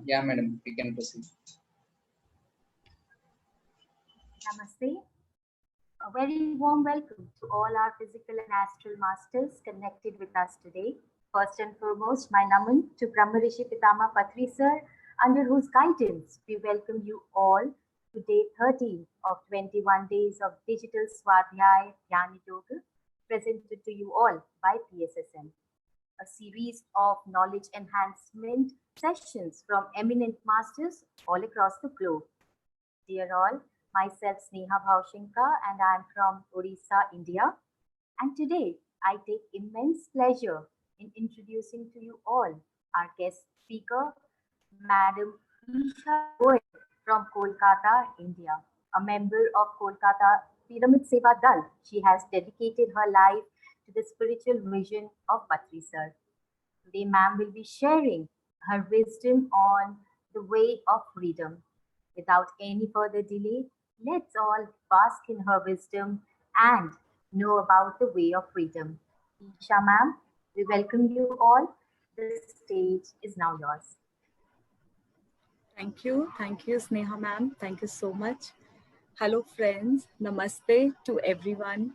Yeah, madam, we can proceed. Namaste. A very warm welcome to all our physical and astral masters connected with us today. First and foremost, my naman to Brahmarishi Pitama Patri Sir, under whose guidance we welcome you all to day 13 of 21 days of digital Swadhyaya Dhyana Yoga presented to you all by PSSM. A series of knowledge enhancement sessions from eminent masters all across the globe. Dear all, myself Sneha Bhaushinka and I am from Odisha, India. And today I take immense pleasure in introducing to you all our guest speaker, Madam Esha Goyal from Kolkata, India. A member of Kolkata Pyramid Seva Dal, she has dedicated her life to the spiritual vision of Patri Sir. Today, ma'am will be sharing her wisdom on the way of freedom. Without any further delay, let's all bask in her wisdom and know about the way of freedom. Isha, ma'am, we welcome you all. The stage is now yours. Thank you, Sneha ma'am. Thank you so much. Hello, friends. Namaste to everyone.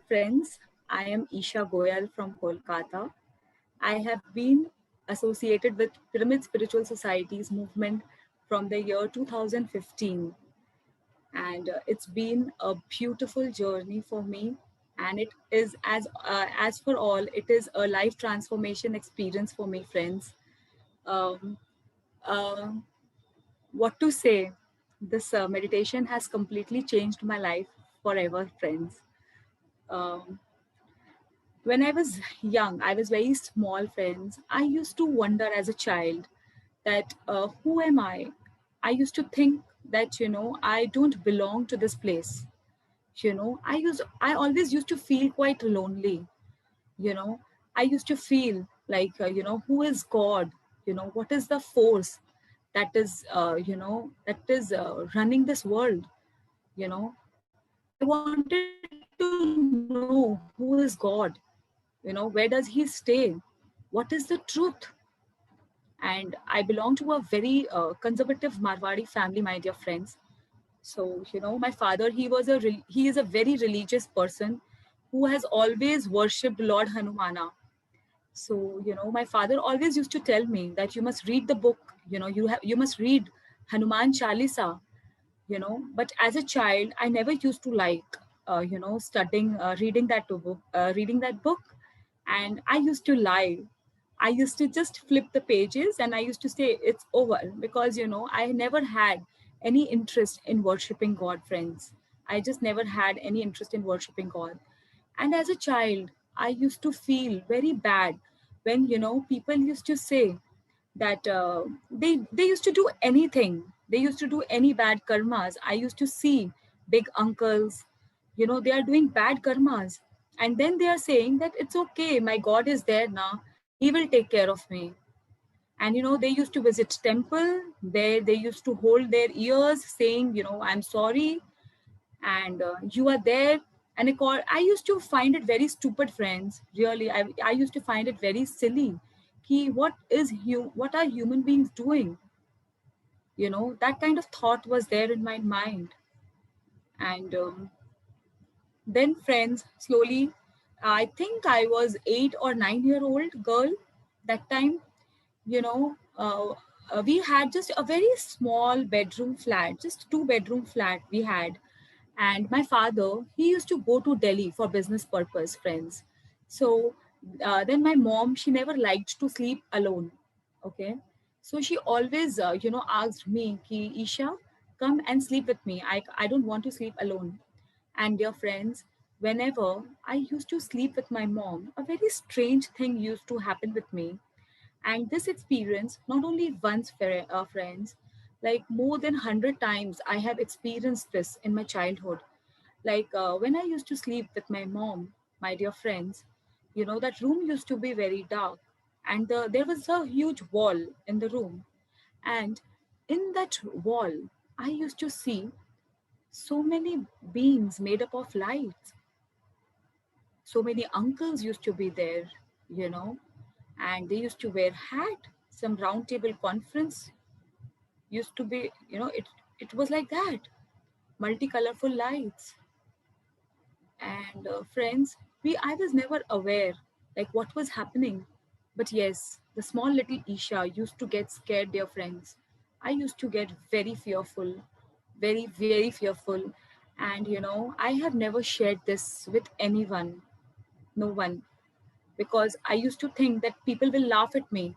Friends, I am Esha Goyal from Kolkata. I have been associated with Pyramid Spiritual Society's movement from the year 2015, and it's been a beautiful journey for me. And it is as for all, it is a life transformation experience for me, friends. Um, uh, what to say? This meditation has completely changed my life forever, friends. Um, when I was young, I was very small, friends. I used to wonder as a child that who am I? I used to think that I don't belong to this place. I always used to feel quite lonely. You know, I used to feel like who is God? What is the force that is running this world? you know I wanted to know who is God. Where does he stay? What is the truth? And I belong to a very conservative Marwadi family, my dear friends. So my father, he is a very religious person who has always worshipped Lord Hanumana. So my father always used to tell me that you must read the book. You must read Hanuman Chalisa. But as a child I never used to like studying reading that book. And I used to lie. I used to just flip the pages and I used to say it's over, because I never had any interest in worshiping God, friends. I just never had any interest in worshiping God. And as a child I used to feel very bad when people used to say that they used to do anything. They used to do any bad karmas. I used to see big uncles, they are doing bad karmas, and then they are saying that it's okay, my God is there now, he will take care of me. And they used to visit temple, they used to hold their ears saying, I'm sorry, and you are there. And I used to find it very stupid, friends. Really, I used to find it very silly. What are human beings doing? That kind of thought was there in my mind. And then, friends, slowly, I think I was 8 or 9 year old girl that time. We had just a very small bedroom flat, just 2 bedroom flat we had. And my father, he used to go to Delhi for business purpose, friends. So then my mom, she never liked to sleep alone. Okay. So she always asked me ki, Isha, come and sleep with me. I don't want to sleep alone. And dear friends, whenever I used to sleep with my mom, a very strange thing used to happen with me. And this experience, not only once, friends, like more than 100 times, I have experienced this in my childhood. Like when I used to sleep with my mom, my dear friends, that room used to be very dark. And there was a huge wall in the room. And in that wall, I used to see so many beings made up of lights. So many uncles used to be there, you know, and they used to wear hats. some round table conference used to be, it was like that, multi-colorful lights. And friends, I was never aware like what was happening. But yes, the small little Isha used to get scared, dear friends. I used to get very fearful, very, very fearful. And I have never shared this with anyone, no one, because I used to think that people will laugh at me.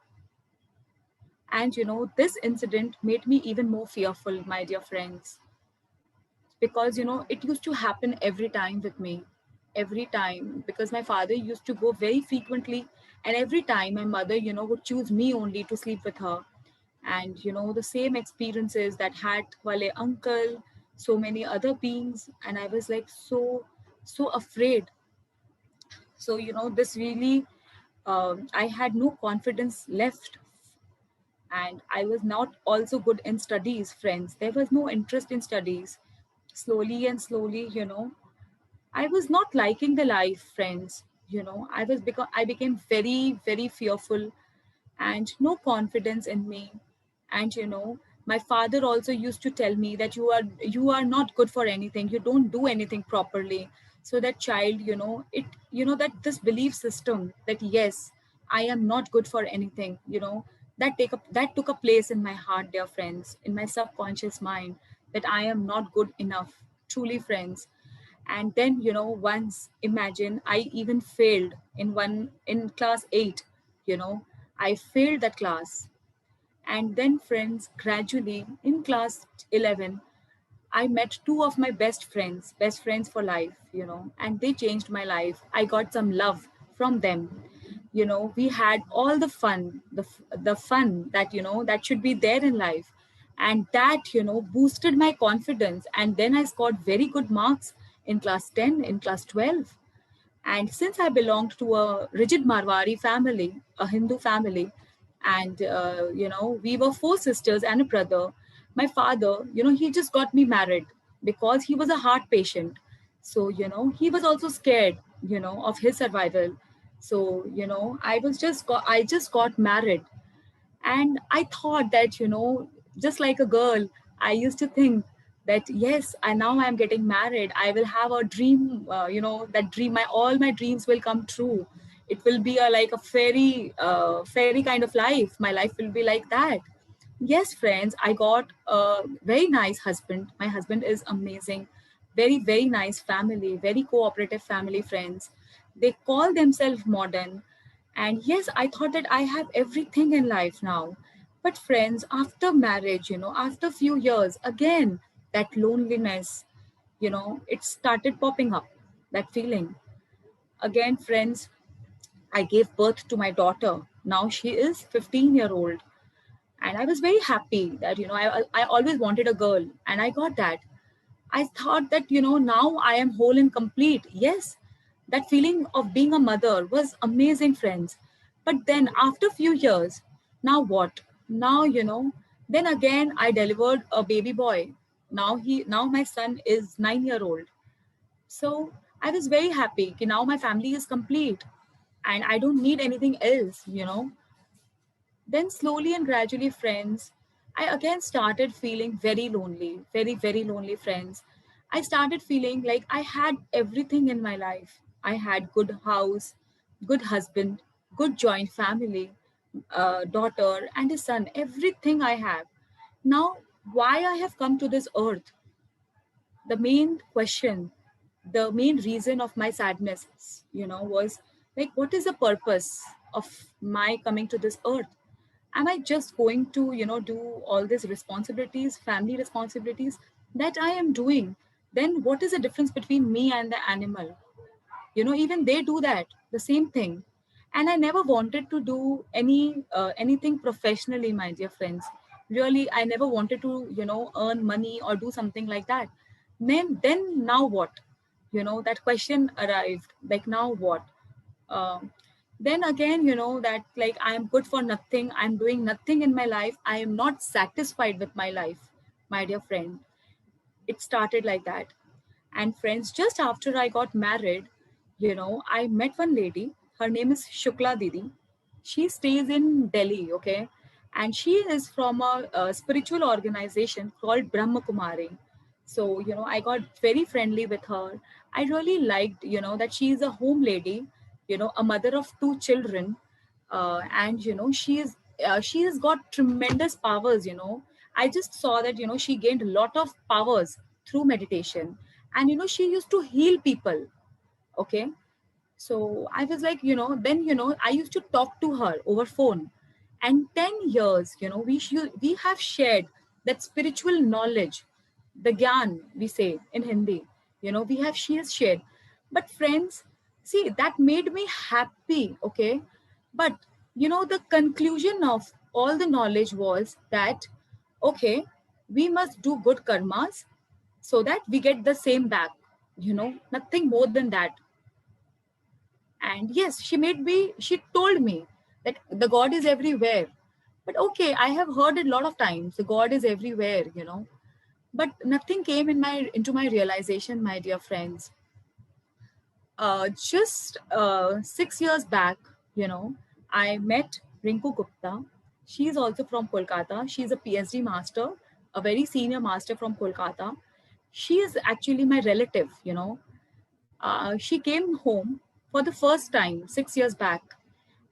And this incident made me even more fearful, my dear friends, because it used to happen every time with me, every time, because my father used to go very frequently, and every time my mother would choose me only to sleep with her. And the same experiences that had wale uncle, so many other beings, and I was like so afraid. So this really, I had no confidence left. And I was not also good in studies, friends. There was no interest in studies. Slowly and slowly, I was not liking the life, friends. I became very, very fearful, and no confidence in me. And my father also used to tell me that you are not good for anything, you don't do anything properly. So that child, that this belief system that yes, I am not good for anything, that took a place in my heart, dear friends, in my subconscious mind, that I am not good enough, truly, friends. And then once, imagine, I even failed in class 8. I failed that class. And then, friends, gradually in class 11, I met two of my best friends for life, and they changed my life. I got some love from them. We had all the fun, the fun that, that should be there in life. And that, boosted my confidence. And then I scored very good marks in class 10, in class 12. And since I belonged to a rigid Marwari family, a Hindu family, and we were four sisters and a brother, my father, he just got me married because he was a heart patient. So he was also scared, of his survival. So I just got married. And I thought that, just like a girl, I used to think that yes, I now I'm getting married, I will have a dream, that dream, all my dreams will come true. It will be like a fairy kind of life. My life will be like that. Yes, friends, I got a very nice husband. My husband is amazing. Very, very nice family, very cooperative family, friends. They call themselves modern. And yes, I thought that I have everything in life now. But friends, after marriage, after few years, again, that loneliness, it started popping up, that feeling. Again, friends, I gave birth to my daughter. Now she is 15-year-old, and I was very happy that I always wanted a girl, and I got that. I thought that now I am whole and complete. Yes, that feeling of being a mother was amazing, friends. But then after few years, now what? Now then again I delivered a baby boy. Now my son is 9-year-old. So I was very happy. Now my family is complete and I don't need anything else. Then slowly and gradually, friends, I again started feeling very lonely, very, very lonely, friends. I started feeling like I had everything in my life. I had good house, good husband, good joint family, daughter and a son, everything I have. Now, why I have come to this earth? The main question, the main reason of my sadness, was like, what is the purpose of my coming to this earth? Am I just going to do all these responsibilities, family responsibilities that I am doing? Then what is the difference between me and the animal? Even they do that, the same thing. And I never wanted to do anything professionally, my dear friends. Really, I never wanted to earn money or do something like that. Then now what? That question arrived, like, now what? um, then again, that like I am good for nothing, I'm doing nothing in my life, I am not satisfied with my life, my dear friend. It started like that. And friends, just after I got married, I met one lady. Her name is Shukla Didi. She stays in Delhi, okay? and she is from a spiritual organization called Brahma Kumari. So, I got very friendly with her. I really liked, that she is a home lady, a mother of two children, and she has got tremendous powers. I just saw that she gained a lot of powers through meditation, and she used to heal people. Okay, so I was like, then, I used to talk to her over phone. And 10 years, we have shared that spiritual knowledge, the gyan, we say in Hindi, she has shared. But friends, see, that made me happy, okay? But, the conclusion of all the knowledge was that, okay, we must do good karmas so that we get the same back, nothing more than that. And yes, she told me that the God is everywhere. But okay, I have heard it a lot of times, the God is everywhere, but nothing came into my realization, my dear friends. Just 6 years back, I met Rinku Gupta. She is also from Kolkata. She is a PhD master, a very senior master from Kolkata. She is actually my relative. She came home for the first time 6 years back.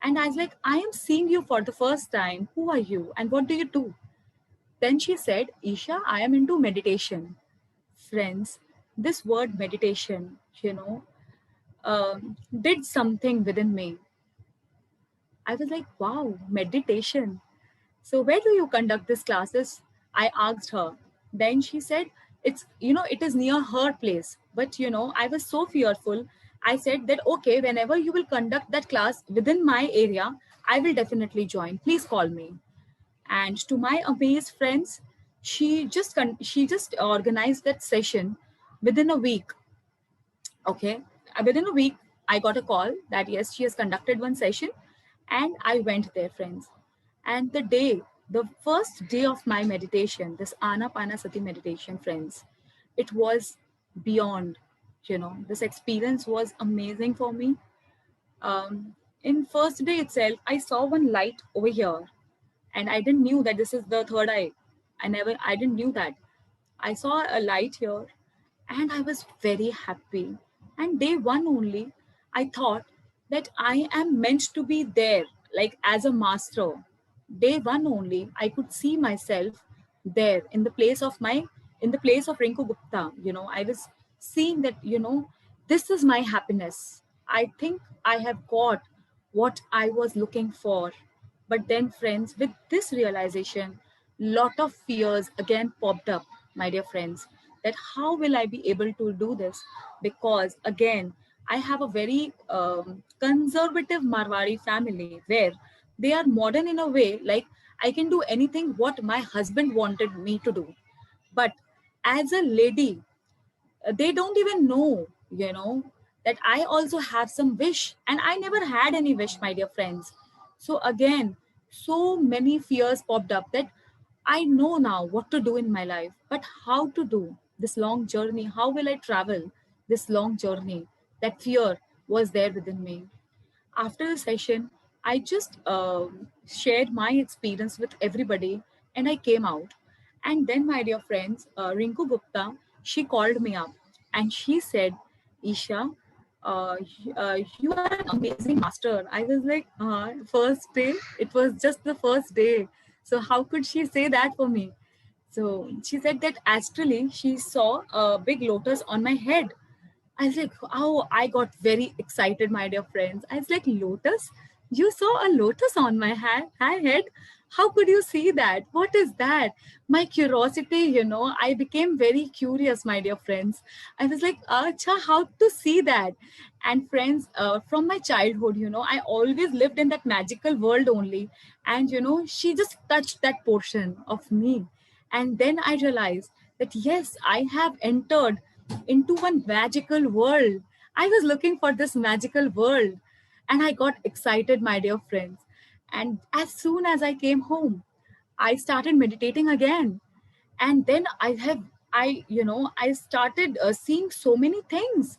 And I was like, I am seeing you for the first time. Who are you? And what do you do? Then she said, Isha, I am into meditation. Friends, this word meditation, did something within me. I was like, wow, meditation. So where do you conduct these classes? I asked her. Then she said, it is near her place. But, I was so fearful. I said that, okay, whenever you will conduct that class within my area, I will definitely join. Please call me. And to my amazed friends, she just organized that session within a week. Okay. Within a week, I got a call that yes, she has conducted one session, and I went there, friends. And the first day of my meditation, this Anapanasati meditation, friends, it was beyond, this experience was amazing for me. In first day itself, I saw one light over here, and I didn't knew that this is the third eye. I didn't knew that. I saw a light here, and I was very happy. And day one only, I thought that I am meant to be there, like as a master. Day one only, I could see myself there in the place of Rinku Gupta. I was seeing that, this is my happiness. I think I have got what I was looking for. But then, friends, with this realization, lot of fears again popped up, my dear friends, that how will I be able to do this? Because again, I have a very conservative Marwari family where they are modern in a way, like I can do anything what my husband wanted me to do. But as a lady, they don't even know, that I also have some wish, and I never had any wish, my dear friends. So again, so many fears popped up that I know now what to do in my life, but how to do this long journey? How will I travel this long journey? That fear was there within me. After the session, I just shared my experience with everybody, and I came out. And then, my dear friends, Rinku Gupta, she called me up and she said, Isha, you are an amazing master. I was like, first day, it was just the first day. So, how could she say that for me? So, she said that astrally, she saw a big lotus on my head. I was like, oh, I got very excited, my dear friends. I was like, lotus? You saw a lotus on my head? How could you see that? What is that? My curiosity, I became very curious, my dear friends. I was like, acha, how to see that? And friends, from my childhood, I always lived in that magical world only. And, she just touched that portion of me. And then I realized that, yes, I have entered into one magical world. I was looking for this magical world, and I got excited, my dear friends. And as soon as I came home, I started meditating again. And then I started seeing so many things.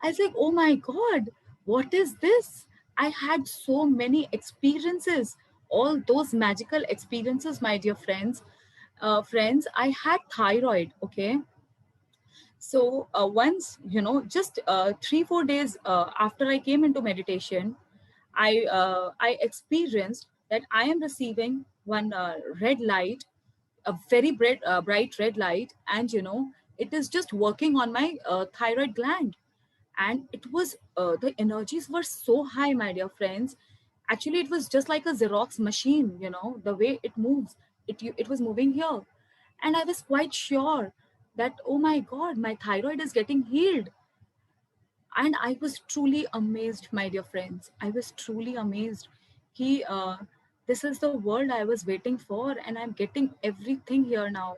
I was like, oh my God, what is this? I had so many experiences all those magical experiences, my dear friends, I had thyroid. Okay, so once, just 3 4 days after I came into meditation, I experienced that I am receiving one red light, a very bright red light, and it is just working on my thyroid gland. And it was the energies were so high, my dear friends. Actually, it was just like a Xerox machine, the way it moves. It was moving here, and I was quite sure that, oh my God, my thyroid is getting healed. And I was truly amazed, my dear friends. I was truly amazed. He This is the world I was waiting for, and I'm getting everything here now.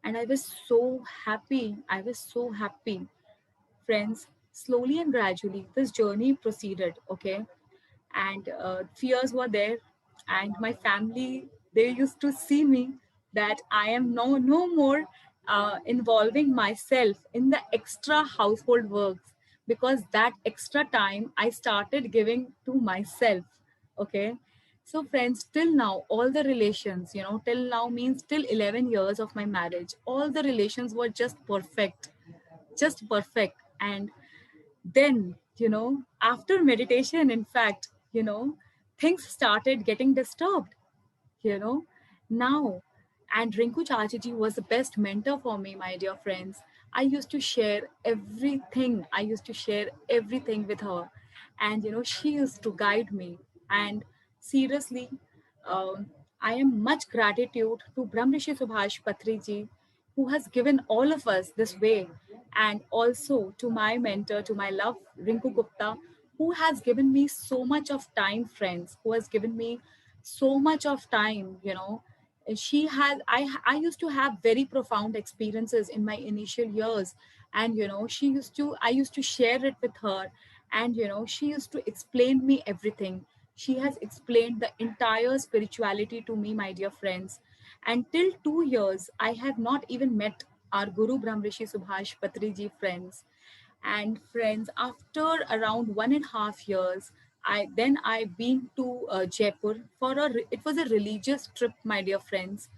And I was so happy. I was so happy. Friends, slowly and gradually this journey proceeded. Okay, and fears were there, and my family, they used to see me that I am no more involving myself in the extra household works, because that extra time I started giving to myself. Okay, so friends, till now all the relations, till now means till 11 years of my marriage, all the relations were just perfect, just perfect. And then, after meditation, in fact, things started getting disturbed, you know now. And Rinku Chachaji was the best mentor for me, my dear friends. I used to share everything with her. And she used to guide me. And seriously, um, I am much gratitude to Brahmrishi Subhash Patri ji, who has given all of us this way. And also to my mentor, to my love, Rinku Gupta, who has given me so much of time, friends, who has given me so much of time. She has I used to have very profound experiences in my initial years. And I used to share it with her. And she used to explain me everything. She has explained the entire spirituality to me, my dear friends. And till 2 years I have not even met our Guru Brahmrishi Subhash Patri ji, friends. And friends, after around 1.5 years, I been to Jaipur for it was a religious trip, my dear friends.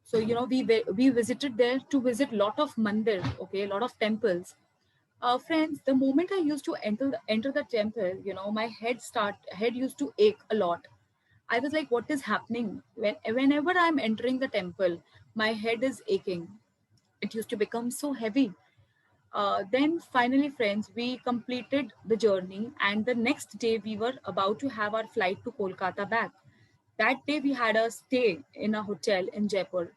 So we visited there to visit lot of mandir, okay, a lot of temples. Friends, the moment I used to enter the temple, my head used to ache a lot. I was like, what is happening? Whenever I'm entering the temple, my head is aching. It used to become so heavy. Then finally, friends, we completed the journey, and the next day we were about to have our flight to Kolkata back. That day we had a stay in a hotel in Jaipur.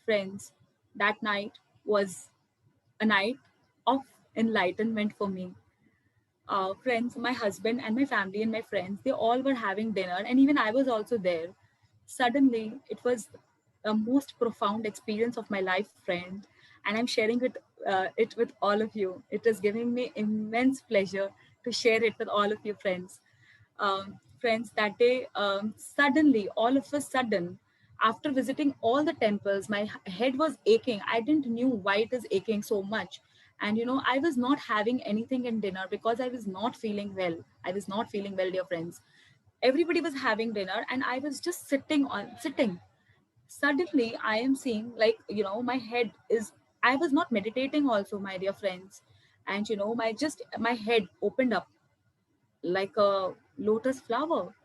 Friends, that night was a night of enlightenment for me. Friends, my husband and my family and my friends, they all were having dinner, and even I was also there. Suddenly, it was the most profound experience of my life, friend, and I'm sharing it with all of you. It is giving me immense pleasure to share it with all of you, friends. Friends, that day, suddenly, all of a sudden, after visiting all the temples, my head was aching. I didn't knew why it is aching so much. And I was not having anything in dinner because I was not feeling well. I was not feeling well, dear friends. Everybody was having dinner, and I was just sitting. Suddenly, I am seeing, like, my head is. I was not meditating also, my dear friends. And my head opened up like a lotus flower.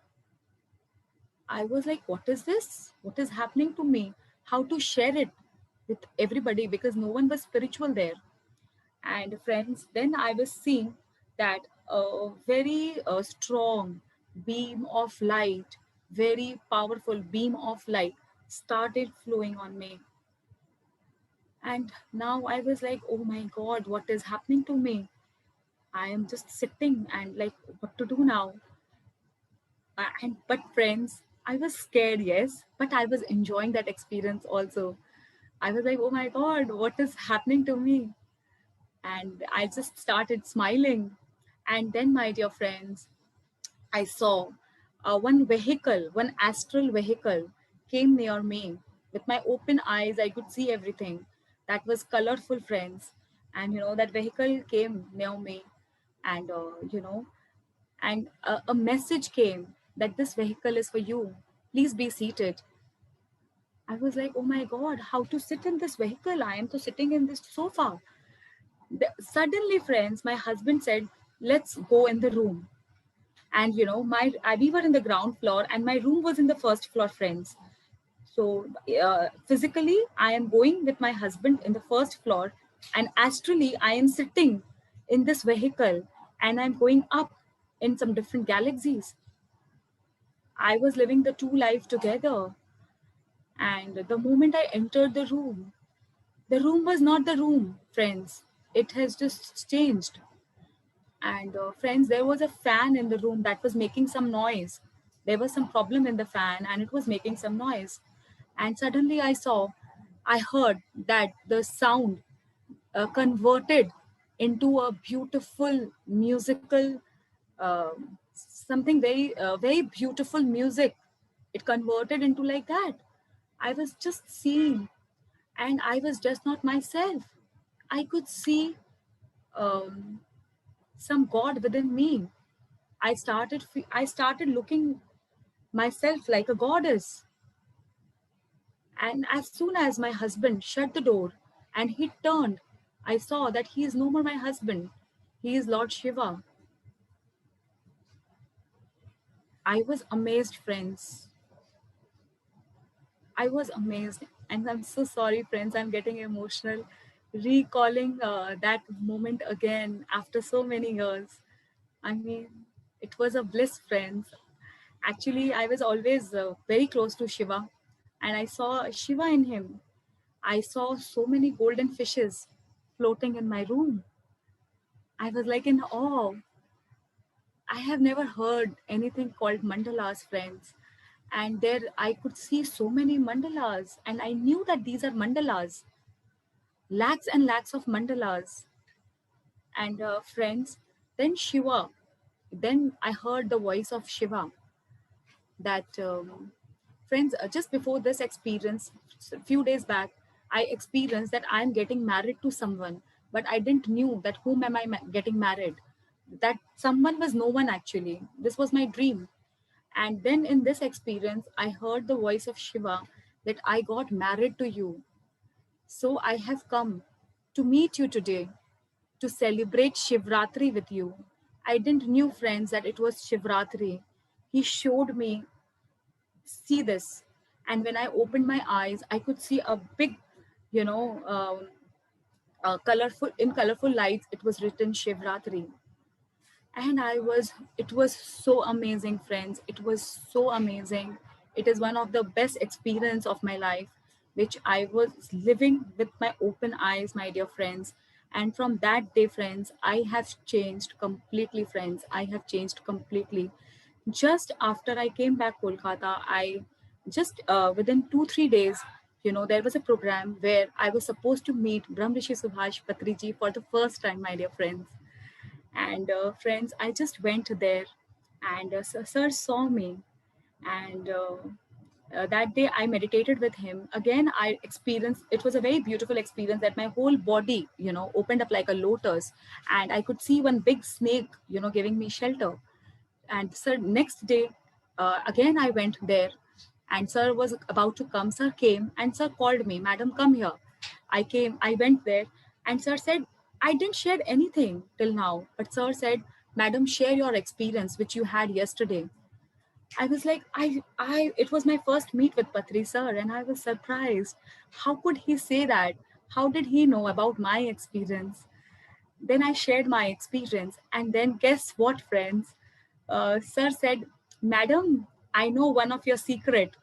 I was like, what is this? What is happening to me? How to share it with everybody, because no one was spiritual there. And friends, then I was seeing that a very strong beam of light, very powerful beam of light started flowing on me. And now I was like, oh my God, what is happening to me? I am just sitting and like, what to do now? And but friends, I was scared, yes, but I was enjoying that experience also. I was like, oh my God, what is happening to me? And I just started smiling. And then, my dear friends, I saw one astral vehicle came near me. With my open eyes, I could see everything. That was colorful, friends. And that vehicle came near me. And a message came that this vehicle is for you. please be seated. I was like, oh my God, how to sit in this vehicle? I am to sitting in this sofa. Suddenly, friends, my husband said, let's go in the room. And we were in the ground floor and my room was in the first floor, friends. So physically, I am going with my husband in the first floor, and astrally, I am sitting in this vehicle and I'm going up in some different galaxies. I was living the two lives together. And the moment I entered the room was not the room, friends. It has just changed. And friends, there was a fan in the room that was making some noise. There was some problem in the fan and it was making some noise. And suddenly I heard that the sound converted into a beautiful musical, something very beautiful music. It converted into like that. I was just seeing, and I was just not myself. I could see um, some God within me. I started looking myself like a goddess. And as soon as my husband shut the door and he turned, I saw that he is no more my husband. He is Lord Shiva. I was amazed, friends. I was amazed. And I'm so sorry, friends. I'm getting emotional recalling that moment again after so many years. I mean, it was a bliss, friends. Actually, I was always very close to Shiva and I saw Shiva in him. I saw so many golden fishes floating in my room. I was like in awe. I have never heard anything called mandalas, friends. And there I could see so many mandalas, and I knew that these are mandalas, lakhs and lakhs of mandalas. And friends, then Shiva, then I heard the voice of Shiva that, friends, just before this experience, a few days back, I experienced that I'm getting married to someone, but I didn't knew that whom am I getting married. That someone was no one actually. This was my dream. And then in this experience, I heard the voice of Shiva that I got married to you. So I have come to meet you today to celebrate Shivratri with you. I didn't knew, friends, that it was Shivratri. He showed me, see this. And when I opened my eyes, I could see a big, you know, colorful lights, it was written Shivratri. And it was so amazing, friends. It was so amazing. It is one of the best experience of my life, which I was living with my open eyes, my dear friends. And from that day, friends, I have changed completely, friends. I have changed completely. Just after I came back Kolkata, I just within 2 3 days, there was a program where I was supposed to meet Brahm Rishi Subhash Patriji for the first time, my dear friends. And friends, I just went there, and sir saw me, and that day I meditated with him. Again, I experienced, it was a very beautiful experience that my whole body, opened up like a lotus, and I could see one big snake, giving me shelter. And sir, next day, again I went there, and sir was about to come. Sir came and sir called me, madam, come here. I came, I went there, and sir said, I didn't share anything till now, but sir said, madam, share your experience which you had yesterday. I was like, it was my first meet with Patri sir, and I was surprised. How could he say that? How did he know about my experience? Then I shared my experience, and then guess what, friends? Sir said, madam, I know one of your secret.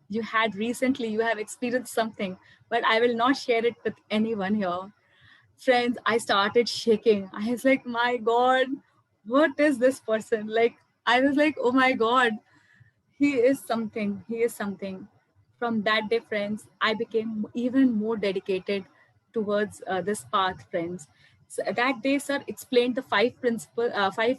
You had recently, you have experienced something, but I will not share it with anyone here. Friends, I started shaking. I was like, my God, what is this person? Like, I was like, oh my God, he is something. He is something. From that day, friends, I became even more dedicated towards this path, friends. So that day, sir explained the five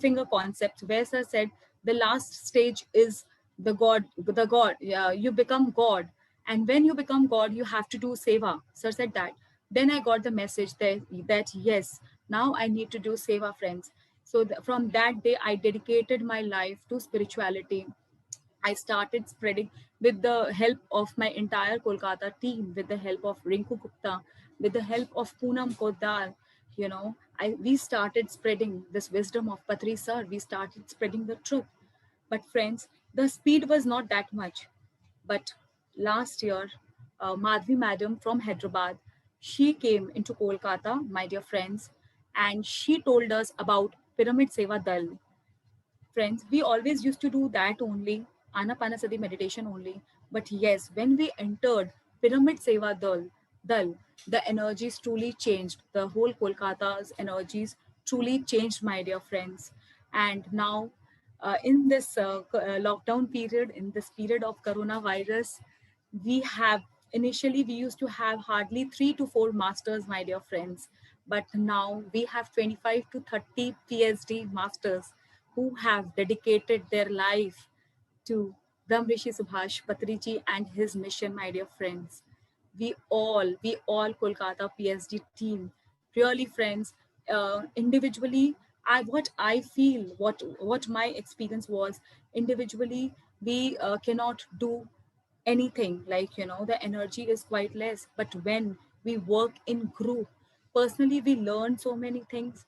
finger concepts, where sir said the last stage is the God, the God. Yeah, you become God, and when you become God, you have to do seva. Sir said that. Then I got the message that yes, now I need to do seva, friends. So from that day, I dedicated my life to spirituality. I started spreading, with the help of my entire Kolkata team, with the help of Rinku Gupta, with the help of Poonam Kodar, we started spreading this wisdom of Patri sir. We started spreading the truth. But friends, the speed was not that much. But last year, Madhvi madam from Hyderabad, she came into Kolkata, my dear friends, and she told us about Pyramid Seva Dal. Friends, we always used to do that only, Anapanasati meditation only. But yes, when we entered Pyramid Seva Dal, the energies truly changed. The whole Kolkata's energies truly changed, my dear friends. And now, in this lockdown period, in this period of coronavirus, we have initially we used to have hardly 3 to 4 masters, my dear friends, but now we have 25 to 30 PhD masters who have dedicated their life to Brahmrishi Subhash Patriji and his mission, my dear friends. We all Kolkata PhD team, really friends, individually, what I feel, what my experience was, individually, we cannot do anything, like the energy is quite less, but when we work in group, personally we learn so many things,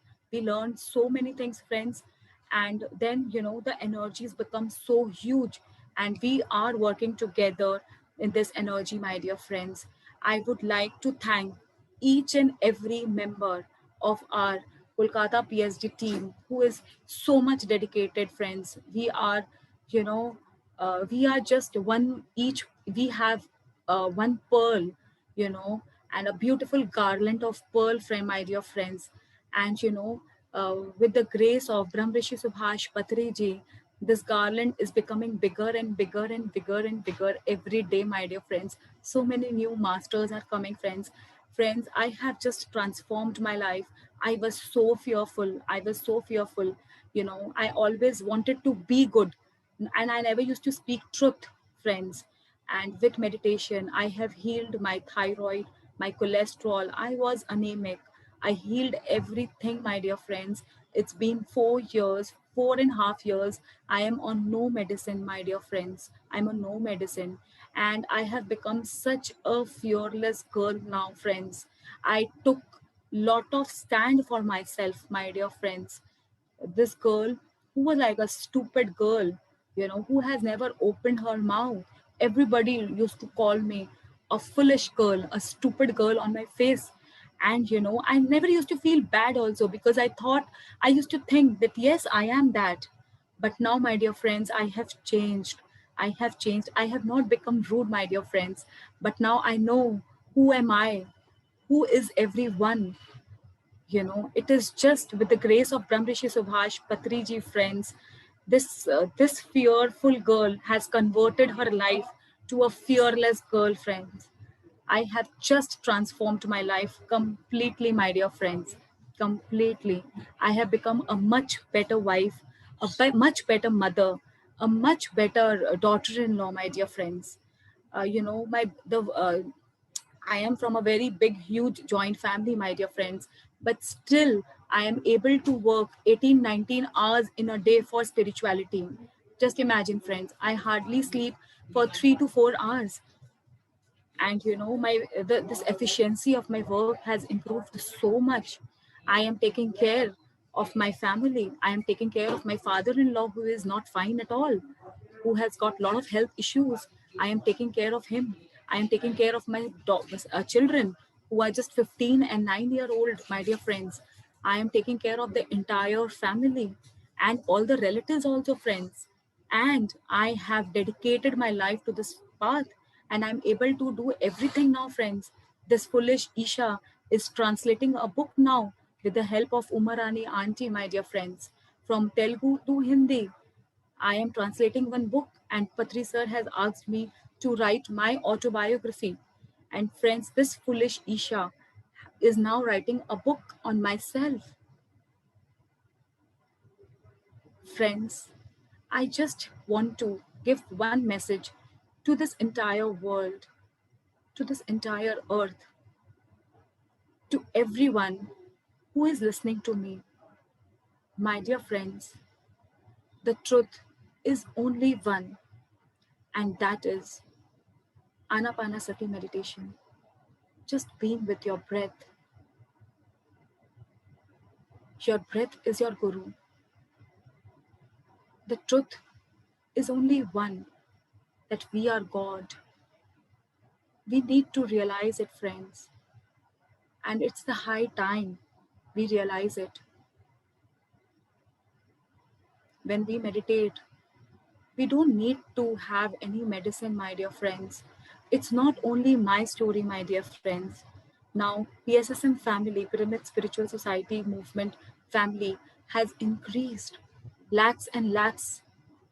friends. And then the energies become so huge, and we are working together in this energy, my dear friends. I would like to thank each and every member of our Kolkata PhD team who is so much dedicated, friends. You know, we are just one each. We have one pearl, you know, and a beautiful garland of pearl, friend, my dear friends. And with the grace of Brahmrishi Subhash Patriji, this garland is becoming bigger and bigger and bigger and bigger every day, my dear friends. So many new masters are coming, friends. Friends, I have just transformed my life. I was so fearful. I was so fearful. I always wanted to be good, and I never used to speak truth, friends. And with meditation, I have healed my thyroid, my cholesterol. I was anemic. I healed everything, my dear friends. It's been 4 years, 4.5 years. I am on no medicine, my dear friends. I'm on no medicine. And I have become such a fearless girl now, friends. I took lot of stand for myself, my dear friends. This girl who was like a stupid girl, who has never opened her mouth. Everybody used to call me a foolish girl, a stupid girl on my face. And I never used to feel bad also, because I used to think that yes, I am that. But now, my dear friends, I have changed. I have changed. I have not become rude, my dear friends. But now I know who am I, who is everyone. It is just with the grace of Brahmrishi Subhash Patriji, friends. This fearful girl has converted her life to a fearless girlfriend. I have just transformed my life completely, my dear friends. Completely. I have become a much better wife, much better mother, a much better daughter-in-law, my dear friends. My the I am from a very big, huge joint family, my dear friends, but still I am able to work 18, 19 hours in a day for spirituality. Just imagine, friends, I hardly sleep for 3 to 4 hours. And this efficiency of my work has improved so much. I am taking care of my family. I am taking care of my father-in-law, who is not fine at all, who has got a lot of health issues. I am taking care of him. I am taking care of my children, who are just 15 and 9-year old, my dear friends. I am taking care of the entire family and all the relatives also, friends. And I have dedicated my life to this path, and I'm able to do everything now, friends. This foolish Isha is translating a book now with the help of Umarani auntie, my dear friends, from Telugu to Hindi. I am translating one book, and Patri sir has asked me to write my autobiography. And friends, this foolish Isha is now writing a book on myself. Friends, I just want to give one message to this entire world, to this entire earth, to everyone who is listening to me. My dear friends, the truth is only one, and that is Anapanasati meditation, just being with your breath. Your breath is your guru. The truth is only one, that we are God. We need to realize it, friends. And it's the high time we realize it. When we meditate, we don't need to have any medicine, my dear friends. It's not only my story, my dear friends. Now, PSSM family, Pyramid Spiritual Society movement family, has increased. Lakhs and lakhs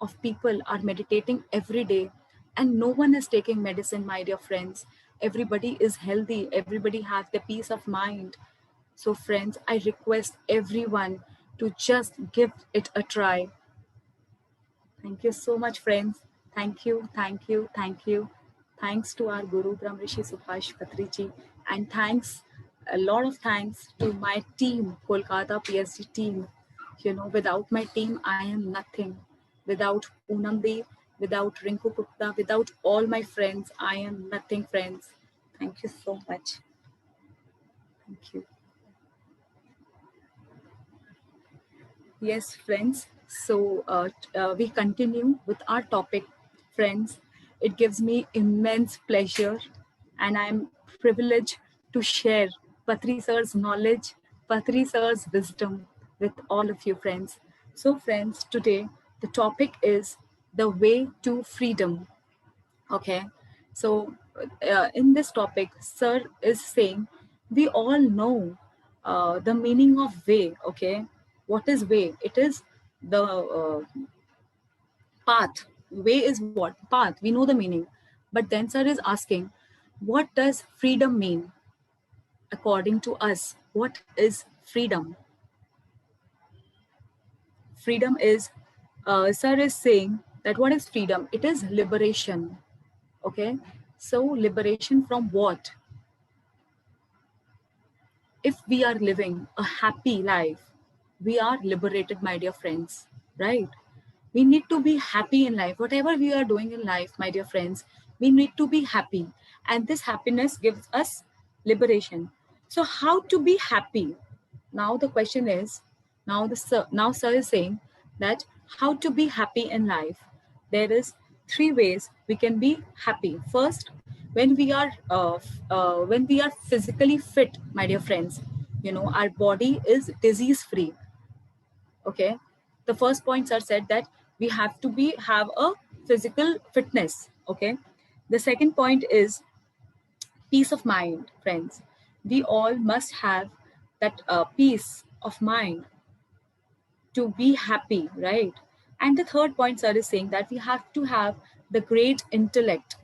of people are meditating every day, and no one is taking medicine, my dear friends. Everybody is healthy, everybody has the peace of mind. So, friends, I request everyone to just give it a try. Thank you so much, friends. Thank you, thank you, thank you. Thanks to our Guru Brahmrishi Subhash Patriji, and thanks, a lot of thanks to my team, Kolkata PSG team. You know, without my team, I am nothing. Without Poonamdi, without Rinku Gupta, without all my friends, I am nothing, friends. Thank you so much. Thank you. Yes, friends. So we continue with our topic, friends. It gives me immense pleasure, and I'm privileged to share Patri sir's knowledge, Patri sir's wisdom with all of you, friends. So, friends, today the topic is the way to freedom. Okay, so in this topic, Sir is saying we all know the meaning of way. Okay, what is way? It is the path. Way is what? Path. We know the meaning. But then Sir is asking, what does freedom mean according to us? What is freedom? Freedom is, Sir is saying that what is freedom? It is liberation. Okay, so liberation from what? If we are living a happy life, we are liberated, my dear friends, right? We need to be happy in life. Whatever we are doing in life, my dear friends, we need to be happy. And this happiness gives us liberation. So, how to be happy? Now, the question is, now Sir is saying that how to be happy in life. There is three ways we can be happy. First, when we are physically fit, my dear friends, you know, our body is disease free. Okay, the first points are said that we have to be have a physical fitness. Okay, the second point is peace of mind, friends. We all must have that peace of mind to be happy, right? And the third point, sir, is saying that we have to have the great intellect.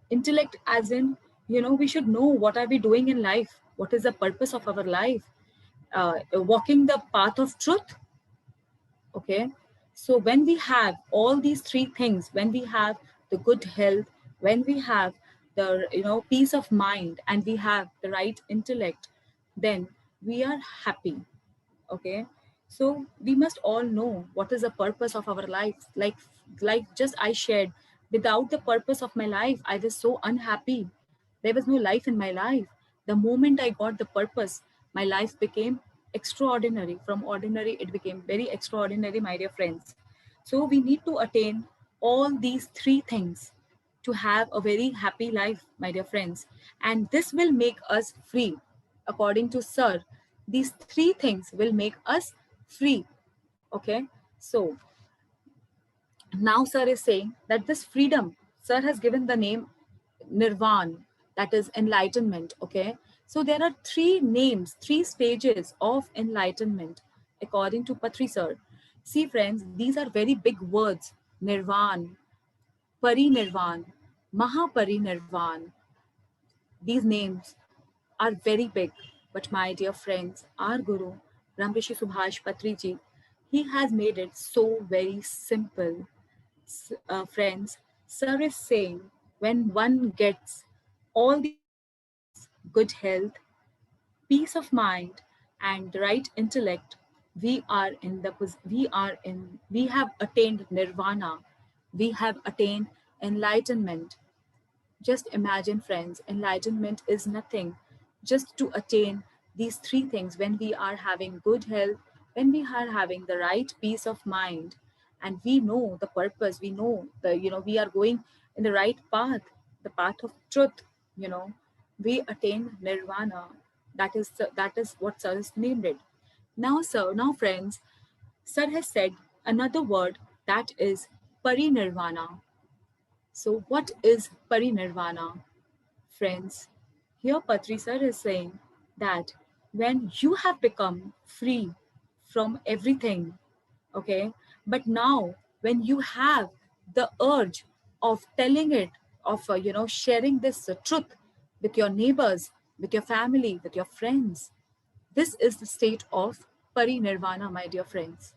Intellect, as in, you know, we should know what are we doing in life, what is the purpose of our life, walking the path of truth. Okay, so when we have all these three things, when we have the good health, when we have the, you know, peace of mind, and we have the right intellect, then we are happy. Okay, so we must all know what is the purpose of our life. Like just I shared, without the purpose of my life, I was so unhappy. There was no life in my life. The moment I got the purpose, my life became extraordinary. From ordinary, it became very extraordinary, my dear friends. So we need to attain all these three things to have a very happy life, my dear friends. And this will make us free. According to Sir, these three things will make us free. Okay, so now Sir is saying that this freedom, Sir has given the name Nirvana, that is enlightenment. Okay, so there are three names, three stages of enlightenment according to Patri Sir. See, friends, these are very big words: Nirvana, Parinirvan, Mahaparinirvan. These names are very big, but my dear friends, our Guru, Ramrishi Subhash Patriji, he has made it so very simple. Friends, Sir is saying when one gets all these three things, good health, peace of mind, and the right intellect, we have attained nirvana, we have attained enlightenment. Just imagine, friends, enlightenment is nothing just to attain these three things when we are having good health, when we are having the right peace of mind, and we know the purpose, we know we are going in the right path, the path of truth, we attain nirvana. That is what Sir has named it. Now, friends, Sir has said another word, that is parinirvana. So, what is parinirvana? Friends, here Patri sir is saying that when you have become free from everything, okay, but now when you have the urge of telling it, of sharing this truth with your neighbors, with your family, with your friends, this is the state of parinirvana, my dear friends.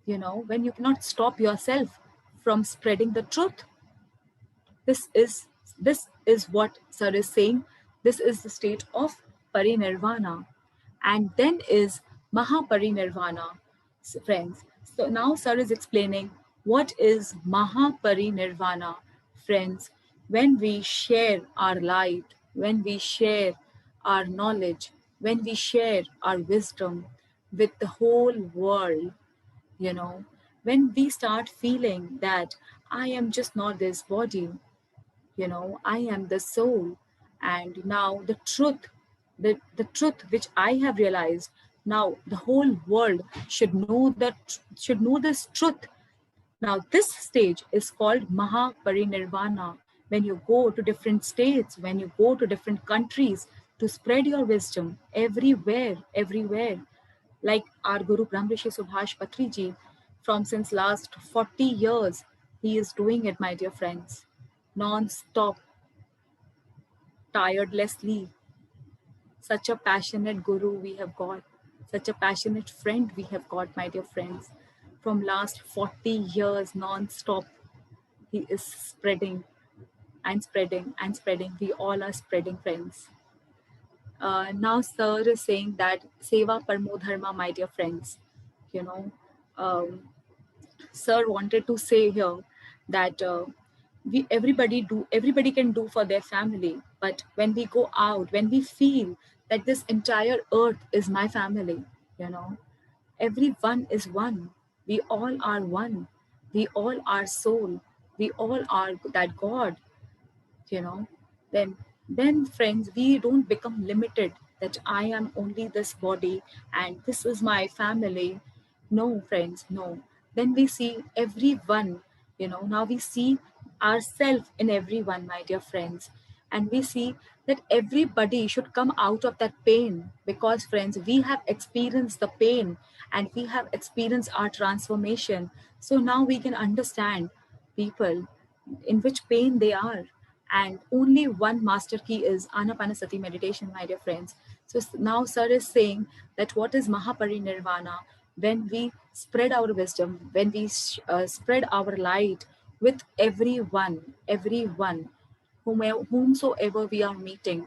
When you cannot stop yourself from spreading the truth, this is this is what Sir is saying. This is the state of parinirvana. And then is Mahaparinirvana, friends. So now Sir is explaining what is Mahaparinirvana, friends. When we share our light, when we share our knowledge, when we share our wisdom with the whole world, you know, when we start feeling that I am just not this body, I am the soul. And now the truth which I have realized, now the whole world should know this truth. Now this stage is called Mahaparinirvana. When you go to different states, when you go to different countries to spread your wisdom everywhere, like our Guru Brahmrishi Subhash Patriji, from since last 40 years, he is doing it, my dear friends, non-stop, tirelessly. Such a passionate guru we have got, such a passionate friend we have got, my dear friends. From last 40 years, non-stop, he is spreading and spreading and spreading. We all are spreading, friends. Now Sir is saying that Seva Parmo Dharma, my dear friends. You know, um, Sir wanted to say here that everybody can do for their family, but when we go out, when we feel that this entire earth is my family, everyone is one. We all are one. We all are soul. We all are that God, you know then friends, we don't become limited, that I am only this body and this is my family. No, friends, no. Then we see everyone, now we see ourselves in everyone, my dear friends. And we see that everybody should come out of that pain, because friends, we have experienced the pain and we have experienced our transformation. So now we can understand people in which pain they are. And only one master key is Anapanasati meditation, my dear friends. So now Sir is saying that what is Mahaparinirvana? When we spread our wisdom, when we spread our light with everyone, whomsoever we are meeting.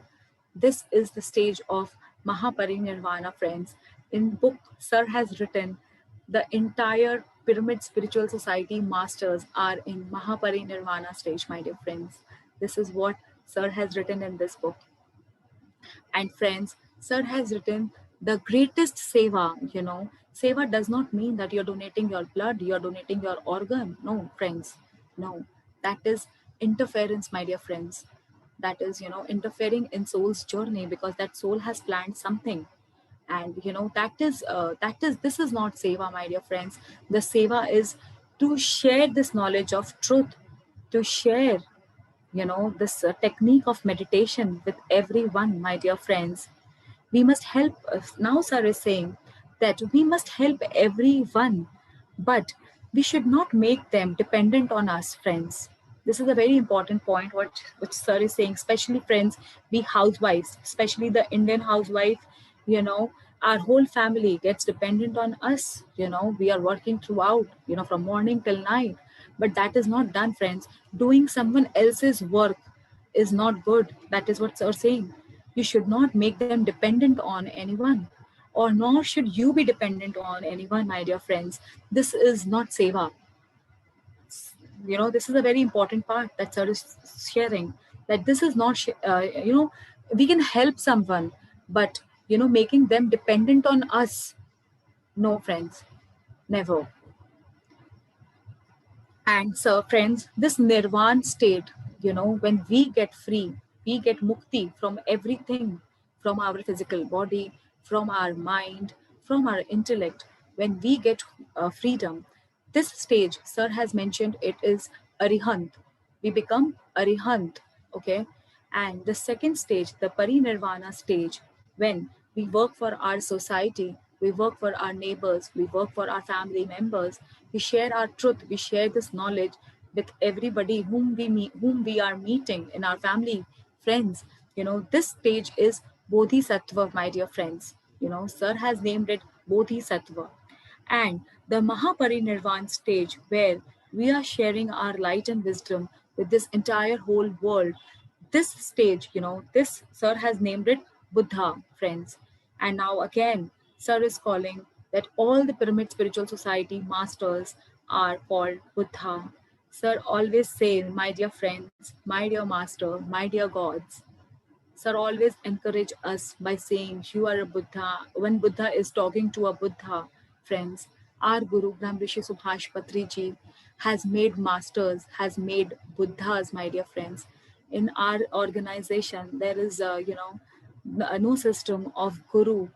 This is the stage of Mahaparinirvana, friends. In book, Sir has written the entire Pyramid Spiritual Society masters are in Mahaparinirvana stage, my dear friends. This is what Sir has written in this book. And friends, Sir has written the greatest seva, Seva does not mean that you're donating your blood, you're donating your organ. No, friends, no. That is interference, my dear friends. That is, interfering in soul's journey, because that soul has planned something. And, this is not seva, my dear friends. The seva is to share this knowledge of truth, to share this technique of meditation with everyone, my dear friends. We must help. Now Sir is saying that we must help everyone, but we should not make them dependent on us, friends. This is a very important point which Sir is saying, especially friends, we housewives, especially the Indian housewife, our whole family gets dependent on us. We are working throughout, from morning till night. But that is not done, friends. Doing someone else's work is not good. That is what Sir is saying. You should not make them dependent on anyone, or nor should you be dependent on anyone, my dear friends. This is not seva. This is a very important part that sir is sharing, that this is not we can help someone, but making them dependent on us, no friends, never. And so, friends, this nirvan state, when we get free, we get mukti from everything, from our physical body, from our mind, from our intellect. When we get freedom, this stage, sir has mentioned, it is arihant. We become arihant, okay? And the second stage, the parinirvana stage, when we work for our society, we work for our neighbors, we work for our family members, we share our truth, we share this knowledge with everybody whom we are meeting in our family, friends. This stage is bodhisattva, my dear friends. Sir has named it bodhisattva. And the Mahaparinirvan stage, where we are sharing our light and wisdom with this entire whole world. This stage, this sir has named it Buddha, friends. And now again, sir is calling that all the pyramid spiritual society masters are called Buddha. Sir always say, my dear friends, my dear master, my dear gods. Sir always encourage us by saying, you are a Buddha. When Buddha is talking to a Buddha, friends, our Guru, Brahma Rishi Subhash Patriji, has made masters, has made Buddhas, my dear friends. In our organization, there is, no system of Guru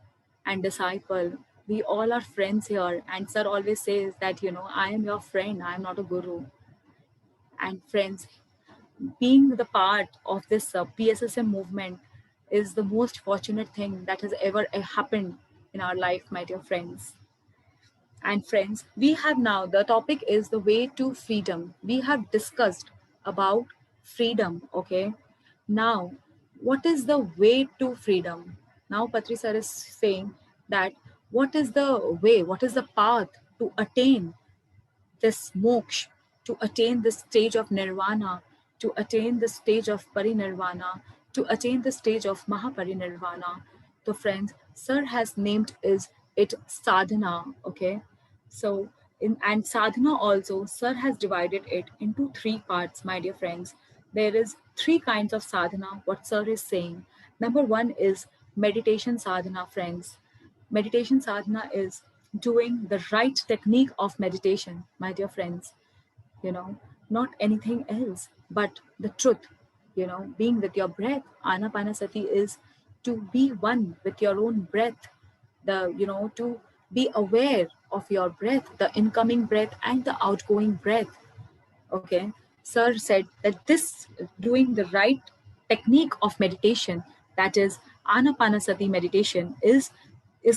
and disciple. We all are friends here. And Sir always says that, I am your friend, I am not a Guru. And friends, being the part of this PSSM movement is the most fortunate thing that has ever happened in our life, my dear friends. And friends, we have now, the topic is the way to freedom. We have discussed about freedom, okay? Now, what is the way to freedom? Now, Patri sir is saying that what is the way, what is the path to attain this moksha, to attain the stage of nirvana, to attain the stage of parinirvana, to attain the stage of mahaparinirvana. So friends, sir has named is it sadhana, okay? So and sadhana also, sir has divided it into three parts, my dear friends. There is three kinds of sadhana, what sir is saying. Number one is meditation sadhana, friends. Meditation sadhana is doing the right technique of meditation, my dear friends. Not anything else, but the truth, being with your breath. Anapanasati is to be one with your own breath, to be aware of your breath, the incoming breath and the outgoing breath. Okay. Sir said that this doing the right technique of meditation, that is Anapanasati meditation, is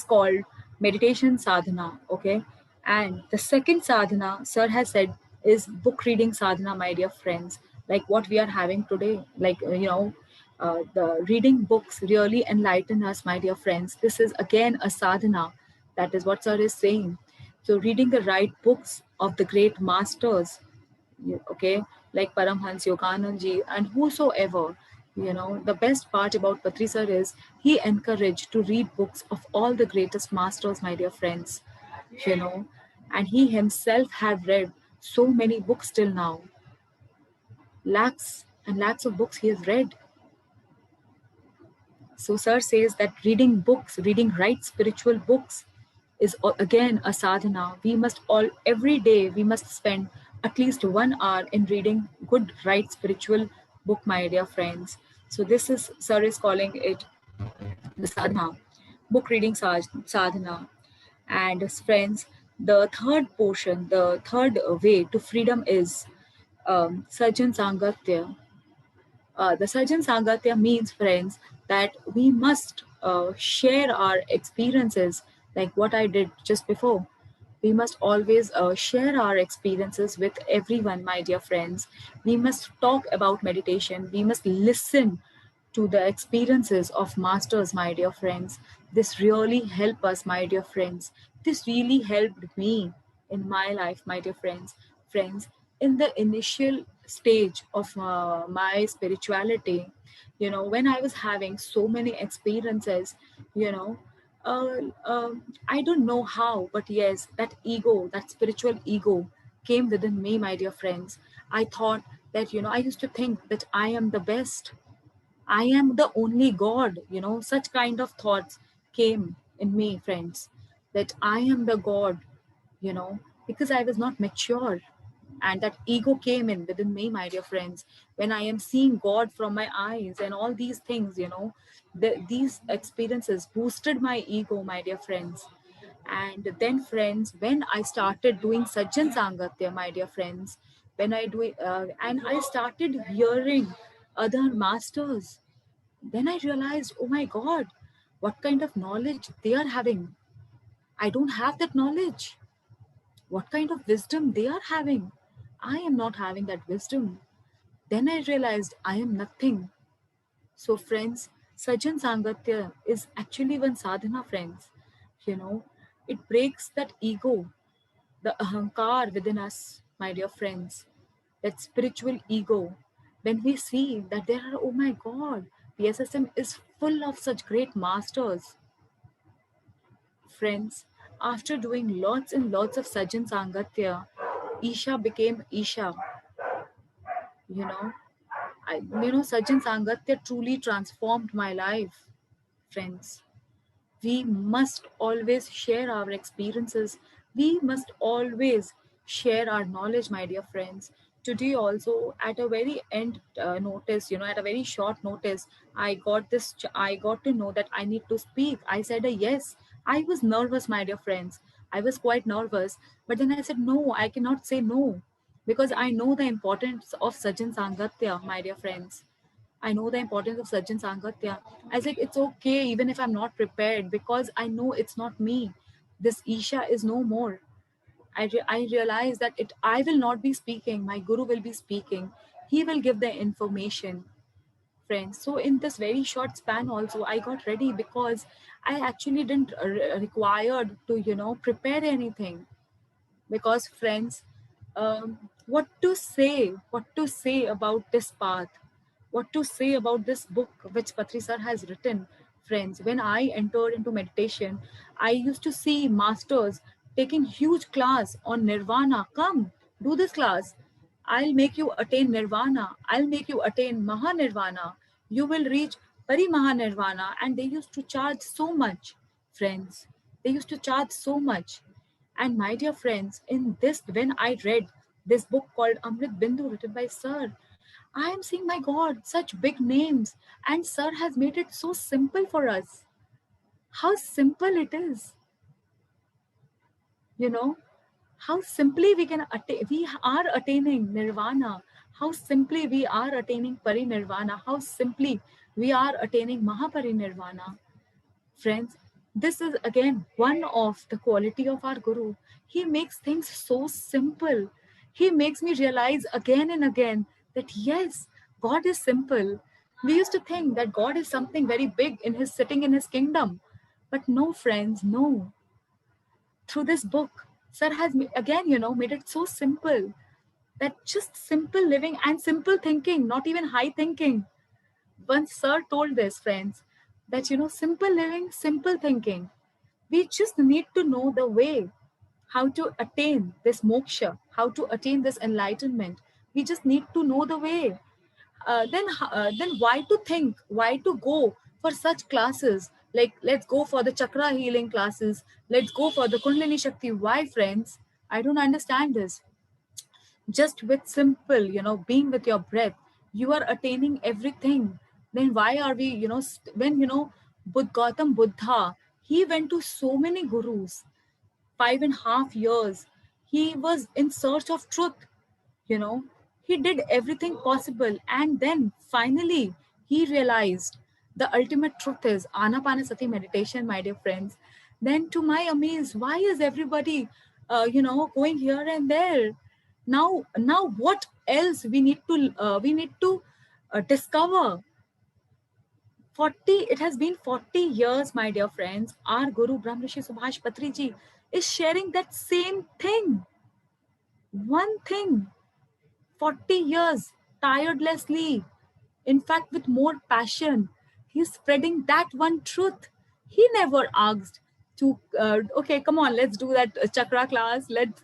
called meditation sadhana. Okay. And the second sadhana, sir has said, is book reading sadhana, my dear friends, like what we are having today. Like, the reading books really enlighten us, my dear friends. This is again a sadhana. That is what sir is saying. So reading the right books of the great masters, okay, like Paramhans Yogananji and whosoever. The best part about Patri sir is he encouraged to read books of all the greatest masters, my dear friends. you know and he himself have read so many books till now. Lakhs and lakhs of books he has read. So sir says that reading books, reading right spiritual books, is again a sadhana. We must all, every day, we must spend at least 1 hour in reading good, right spiritual book, my dear friends. So this is, sir is calling it the sadhana, book reading sadhana. And friends, the third portion, the third way to freedom is Sajjan Sangatya. The Sajjan Sangatya means, friends, that we must share our experiences, like what I did just before. We must always share our experiences with everyone, my dear friends. We must talk about meditation. We must listen to the experiences of masters, my dear friends. This really helped us, my dear friends. This really helped me in my life, my dear friends. Friends, in the initial stage of my spirituality, when I was having so many experiences, you know, uh, I don't know how, but yes, that ego, that spiritual ego came within me, my dear friends. I thought that, I used to think that I am the best. I am the only God, such kind of thoughts came in me, friends, that I am the God, you know, because I was not mature. And that ego came in within me, my dear friends, when I am seeing God from my eyes and all these things, these experiences boosted my ego, my dear friends. And then, friends, when I started doing Sajjan Sangatya, my dear friends, when I do it, and I started hearing other masters, then I realized, oh my God, what kind of knowledge they are having. I don't have that knowledge. What kind of wisdom they are having. I am not having that wisdom. Then I realized I am nothing. So, friends, Sajjan Sangatya is actually one sadhana, friends. You know, it breaks that ego, the ahankar within us, my dear friends, that spiritual ego. When we see that there are, oh my God, the SSM is full of such great masters. Friends, after doing lots and lots of Sajjan Sangatya, Isha became Isha. You know, Sajjan Sangatya truly transformed my life, friends. We must always share our experiences. We must always share our knowledge, my dear friends. Today also, at a very end notice, at a very short notice, I got to know that I need to speak. I said a yes. I was nervous, my dear friends. I was quite nervous, but then I said no, I cannot say no, because I know the importance of Sajjan Sangatya, my dear friends. I know the importance of Sajjan Sangatya. I was like, it's okay, even if I'm not prepared, because I know it's not me. This Isha is no more. I realize that I will not be speaking. My Guru will be speaking. He will give the information, friends. So in this very short span also, I got ready because I actually didn't required to, prepare anything. Because, friends, what to say about this path, what to say about this book which Patri sir has written. Friends, when I entered into meditation, I used to see masters taking huge class on nirvana. Come, do this class. I'll make you attain nirvana. I'll make you attain mahanirvana. You will reach parimahanirvana. And they used to charge so much, friends. They used to charge so much. And my dear friends, in this, when I read this book called Amrit Bindu, written by Sir, I am seeing, my God, such big names. And Sir has made it so simple for us. How simple it is. You know, how simply we are attaining nirvana. How simply we are attaining parinirvana. How simply we are attaining mahaparinirvana. Friends, this is again one of the quality of our Guru. He makes things so simple. He makes me realize again and again that yes, God is simple. We used to think that God is something very big sitting in his kingdom. But no, friends, no. Through this book, Sir has again, made it so simple, that just simple living and simple thinking, not even high thinking. Once Sir told this, friends, that, simple living, simple thinking. We just need to know the way, how to attain this moksha, how to attain this enlightenment. We just need to know the way. Then why to think? Why to go for such classes? Like, let's go for the chakra healing classes. Let's go for the Kundalini Shakti. Why, friends? I don't understand this. Just with simple, being with your breath, you are attaining everything. Then why are we, when, Gautam Buddha, he went to so many gurus, 5.5 years. He was in search of truth, you know. He did everything possible. And then finally, he realized the ultimate truth is Anapanasati meditation, my dear friends. Then to my amaze, why is everybody, going here and there? Now what else we need to discover? 40, it has been 40 years, my dear friends. Our Guru Brahmrishi Subhash Patriji is sharing that same thing. One thing. 40 years, tirelessly, in fact, with more passion. He's spreading that one truth. He never asked, to okay, come on, let's do that chakra class, let's,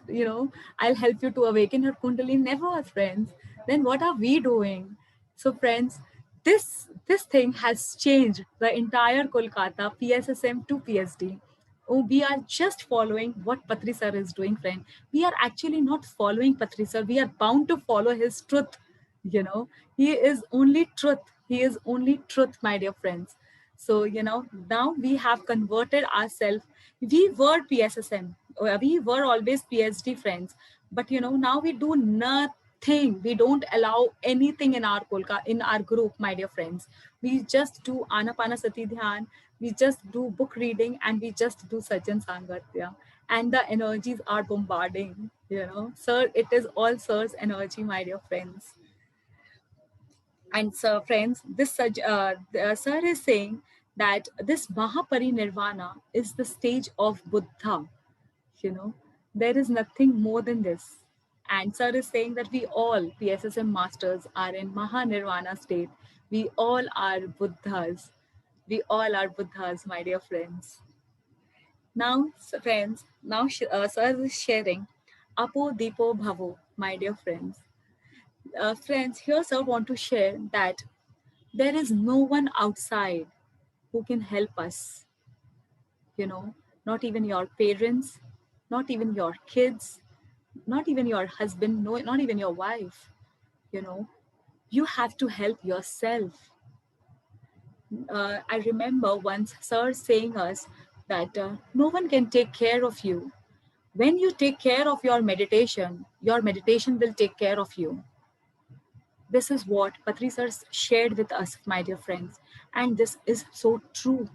I'll help you to awaken your kundalini. Never, friends. Then what are we doing? So friends, this thing has changed the entire Kolkata PSSM to PSD. Oh, we are just following what Patri sir is doing, friend. We are actually not following Patri sir, we are bound to follow his truth. you know he is only truth. He is only truth, my dear friends. So, now we have converted ourselves. We were PSSM, we were always PSD friends, but now we do nothing. We don't allow anything in our in our group, my dear friends. We just do Anapanasati Dhyan, we just do book reading, and we just do Sajan Sangatya. And the energies are bombarding, Sir, it is all Sir's energy, my dear friends. And so, friends, the sir is saying that this Mahaparinirvana is the stage of Buddha. You know, there is nothing more than this. And sir is saying that we all PSSM masters are in Mahanirvana state. We all are Buddhas. We all are Buddhas, my dear friends. Now, friends, now sir is sharing Apo Deepo Bhavo, my dear friends. Friends, here sir want to share that there is no one outside who can help us, you know, not even your parents, not even your kids, not even your husband, no, not even your wife, you know, you have to help yourself. I remember once sir saying us that no one can take care of you. When you take care of your meditation will take care of you. This is what Patri sir shared with us, my dear friends. And this is so true.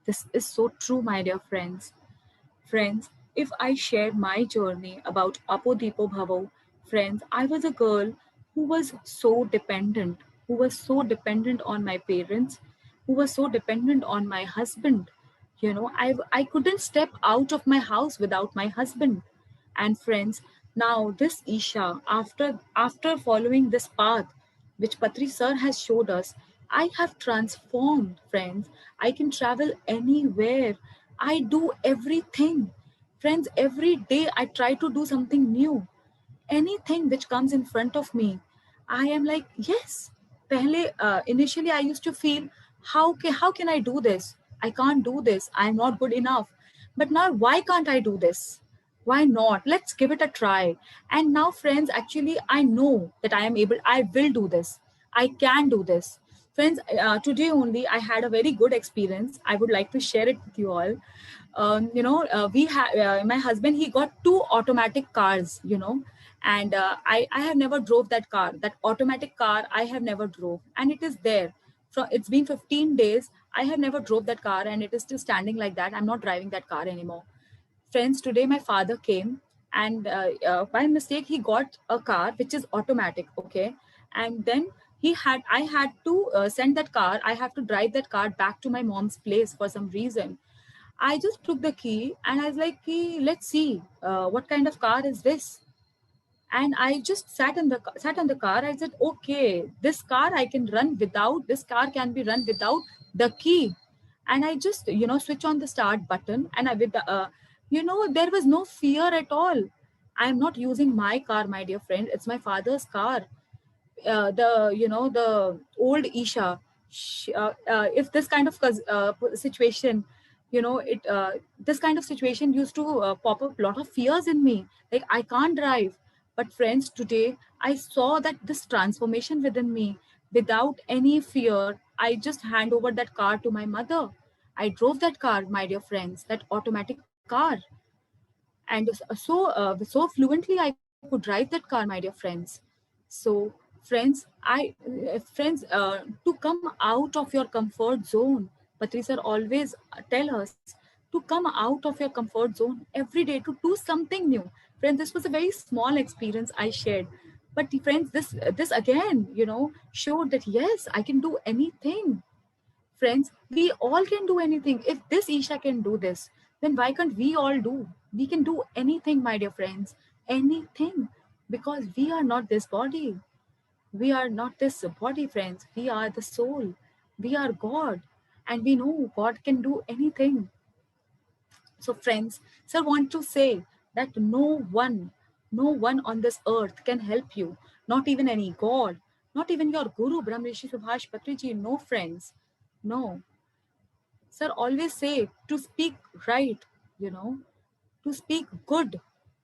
This is so true, my dear friends. Friends, if I share my journey about Apodipo Bhavo, friends, I was a girl who was so dependent, who was so dependent on my parents, who was so dependent on my husband. I couldn't step out of my house without my husband. And friends, now this Isha, after following this path which Patri sir has showed us, I have transformed, friends. I can travel anywhere. I do everything. Friends, every day I try to do something new. Anything which comes in front of me, I am like, yes. Initially, I used to feel, how can I do this? I can't do this. I'm not good enough. But now, why can't I do this? Why not? Let's give it a try. And now, friends, actually, I know that I will do this. I can do this. Friends, today only I had a very good experience. I would like to share it with you all. We have my husband, he got two automatic cars, and I have never drove that car. That automatic car I have never drove, and it is there. It's been 15 days. I have never drove that car, and it is still standing like that. I'm not driving that car anymore. Friends, today my father came, and by mistake he got a car which is automatic, okay? And then I had to send that car. I have to drive that car back to my mom's place for some reason. I just took the key and I was like, let's see what kind of car is this. And I just sat on the car. I said, okay, this car I can run without. This car can be run without the key. And I just switch on the start button, and I with the there was no fear at all. I am not using my car, my dear friend. It's my father's car. The old Isha, if this kind of situation, it this kind of situation used to pop up a lot of fears in me, like I can't drive. But friends, today I saw that this transformation within me. Without any fear, I just hand over that car to my mother. I drove that car, my dear friends, that automatic car. And so fluently I could drive that car, my dear friends. So friends, to come out of your comfort zone, Patri sir always tell us to come out of your comfort zone every day, to do something new. Friends, this was a very small experience I shared, but friends, this again showed that yes, I can do anything. Friends, we all can do anything. If this Isha can do this, then why can't we all do? We can do anything, my dear friends, anything, because we are not this body. We are not this body, friends. We are the soul. We are God, and we know God can do anything. So friends, sir want to say that no one on this earth can help you, not even any god, not even your guru Brahma Rishi Subhash Patriji. No friends, no. Sir always say to speak right, you know, to speak good.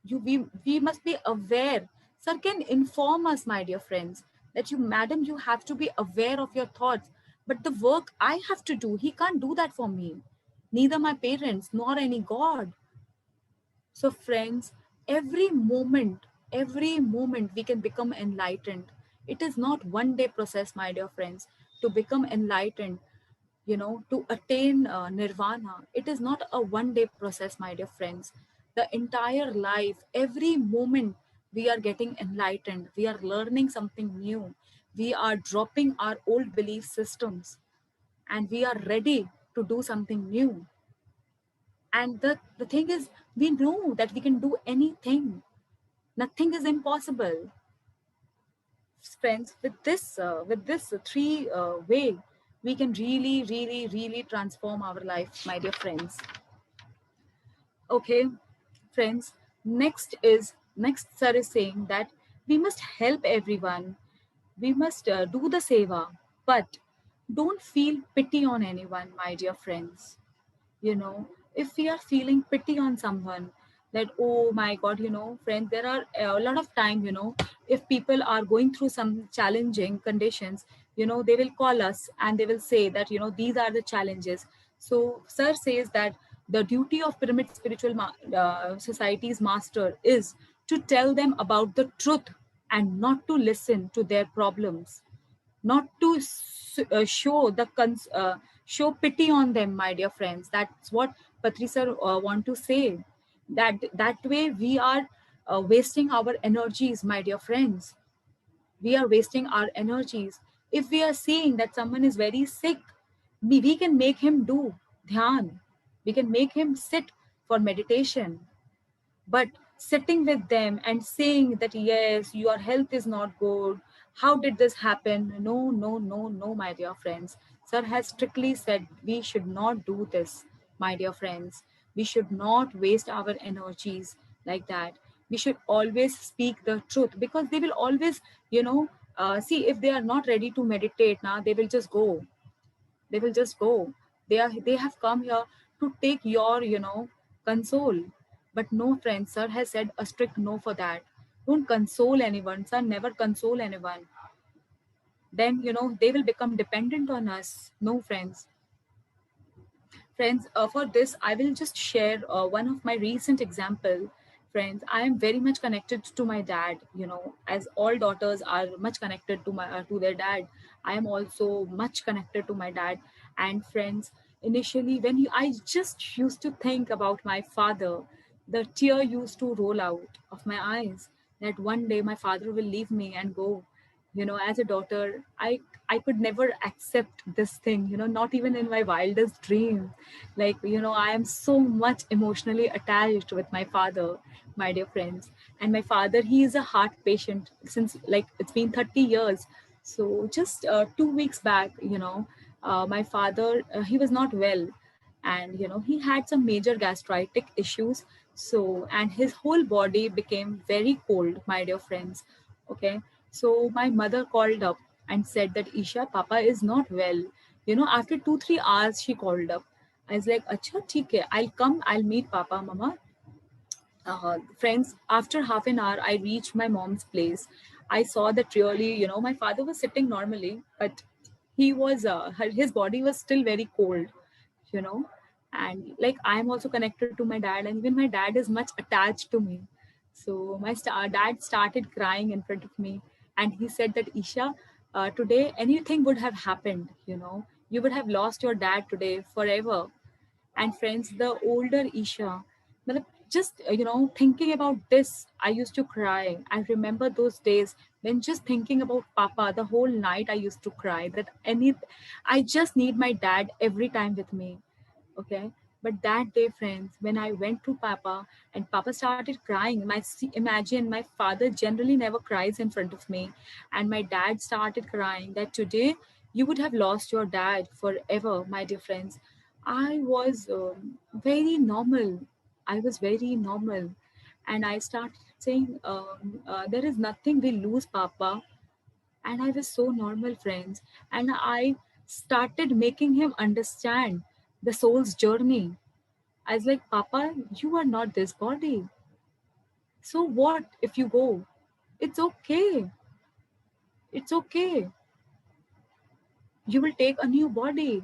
We must be aware. Sir can inform us, my dear friends, that you, madam, you have to be aware of your thoughts. But the work I have to do, he can't do that for me. Neither my parents nor any God. So, friends, every moment we can become enlightened. It is not one day process, my dear friends, to become enlightened, to attain nirvana. It is not a one day process, my dear friends. The entire life, every moment, we are getting enlightened. We are learning something new. We are dropping our old belief systems and we are ready to do something new. And the thing is, we know that we can do anything. Nothing is impossible. Friends, with this three way, we can really transform our life, my dear friends. Okay, friends, next sir is saying that we must help everyone. We must do the seva, but don't feel pity on anyone, my dear friends. If we are feeling pity on someone, that, oh my god, friends, there are a lot of time, if people are going through some challenging conditions, they will call us and they will say that, these are the challenges. So sir says that the duty of pyramid spiritual society's master is to tell them about the truth and not to listen to their problems, not to show pity on them, my dear friends. That's what Patri sir want to say. That way we are wasting our energies, my dear friends. We are wasting our energies. If we are seeing that someone is very sick, we can make him do dhyan. We can make him sit for meditation. But sitting with them and saying that, yes, your health is not good, how did this happen? No, no, no, no, my dear friends. Sir has strictly said we should not do this, my dear friends. We should not waste our energies like that. We should always speak the truth, because they will always, see, if they are not ready to meditate now, they will just go. They will just go. They have come here to take your, console. But no, friends, sir has said a strict no for that. Don't console anyone, sir. Never console anyone. Then, they will become dependent on us. No, friends. Friends, for this, I will just share one of my recent example. Friends, I am very much connected to my dad. As all daughters are much connected to their dad, I am also much connected to my dad. And friends, initially, I just used to think about my father, the tear used to roll out of my eyes. That one day my father will leave me and go. As a daughter, I could never accept this thing, not even in my wildest dream. Like, I am so much emotionally attached with my father, my dear friends. And my father, he is a heart patient since, like, it's been 30 years. So just 2 weeks back, my father, he was not well, and he had some major gastritic issues. So, and his whole body became very cold, my dear friends. Okay, so my mother called up and said that, Isha, papa is not well. After 2 3 hours she called up. I was like, acha, theek hai, I'll come, I'll meet papa, mama. Friends, after half an hour, I reached my mom's place. I saw that really, my father was sitting normally, but he was, his body was still very cold, you know. And like, I am also connected to my dad, and even my dad is much attached to me. So my dad started crying in front of me, and he said that, Isha, today anything would have happened, you would have lost your dad today forever. And friends, the older Isha, matlab, just thinking about this, I used to cry. I remember those days when just thinking about papa the whole night I used to cry. I just need my dad every time with me. Okay, but that day, friends, when I went to papa and papa started crying, imagine, my father generally never cries in front of me, and my dad started crying that today you would have lost your dad forever, my dear friends. I was very normal. I was very normal. And I started saying, there is nothing we lose, Papa. And I was so normal, friends. And I started making him understand the soul's journey. I was like, Papa, you are not this body. So what if you go? It's okay. It's okay. You will take a new body.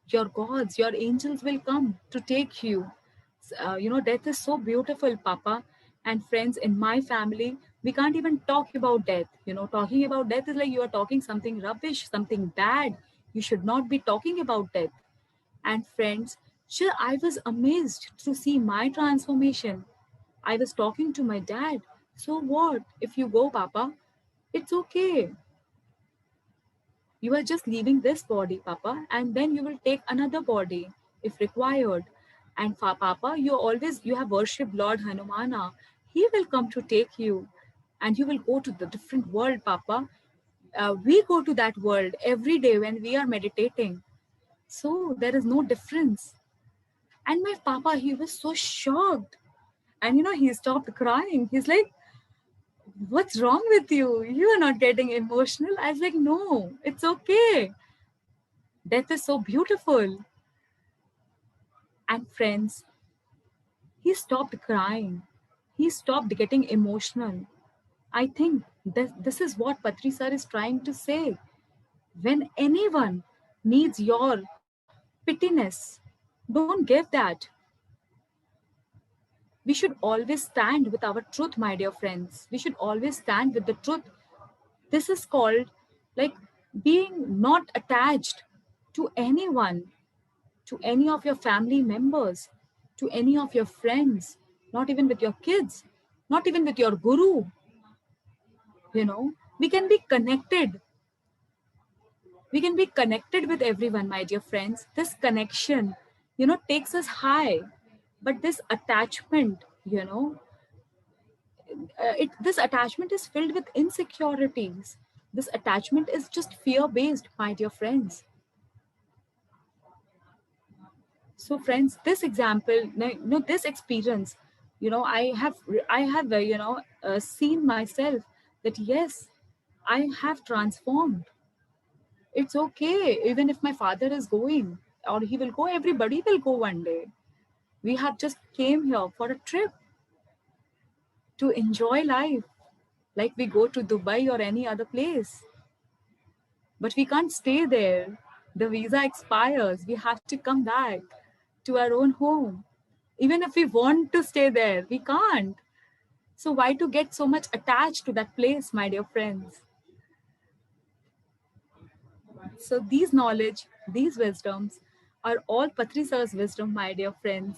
Your gods, your angels will come to take you. Death is so beautiful, Papa. And friends, in my family, we can't even talk about death. Talking about death is like you are talking something rubbish, something bad. You should not be talking about death. And friends, sure, I was amazed to see my transformation. I was talking to my dad. So what if you go, Papa? It's okay. You are just leaving this body, Papa, and then you will take another body if required. And Papa, you have worshipped Lord Hanumana. He will come to take you, and you will go to the different world, Papa. We go to that world every day when we are meditating. So there is no difference. And my Papa, he was so shocked. And he stopped crying. He's like, what's wrong with you? You are not getting emotional. I was like, no, it's okay. Death is so beautiful. And friends, he stopped crying. He stopped getting emotional. I think this is what Patri sir is trying to say. When anyone needs your pittiness, don't give that. We should always stand with our truth, my dear friends. We should always stand with the truth. This is called like being not attached to anyone, to any of your family members, to any of your friends, not even with your kids, not even with your guru. We can be connected. We can be connected with everyone, my dear friends. This connection, takes us high. But this attachment, this attachment is filled with insecurities. This attachment is just fear based, my dear friends. So friends, this example, this experience, I have seen myself that yes, I have transformed. It's okay. Even if my father is going or he will go, everybody will go one day. We have just came here for a trip to enjoy life, like we go to Dubai or any other place. But we can't stay there. The visa expires. We have to come back to our own home. Even if we want to stay there, we can't. So why to get so much attached to that place, my dear friends? So these knowledge, these wisdoms are all Patri Sir's wisdom, my dear friends.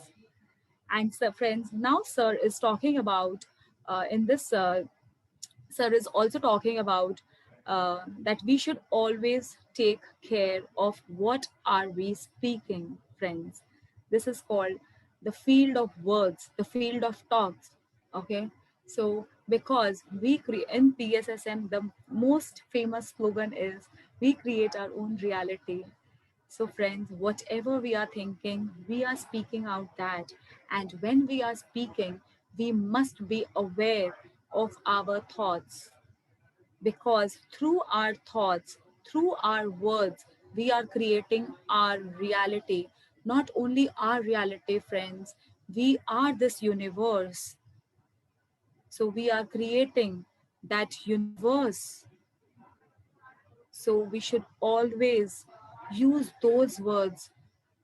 And so friends, now Sir is talking about, in this Sir is also talking about that we should always take care of what are we speaking, friends. This is called the field of words, the field of talks. Okay, so because we create in PSSM, the most famous slogan is we create our own reality. So, friends, whatever we are thinking, we are speaking out that. And when we are speaking, we must be aware of our thoughts, because through our thoughts, through our words, we are creating our reality. Not only our reality, friends, we are this universe. So we are creating that universe. So we should always use those words,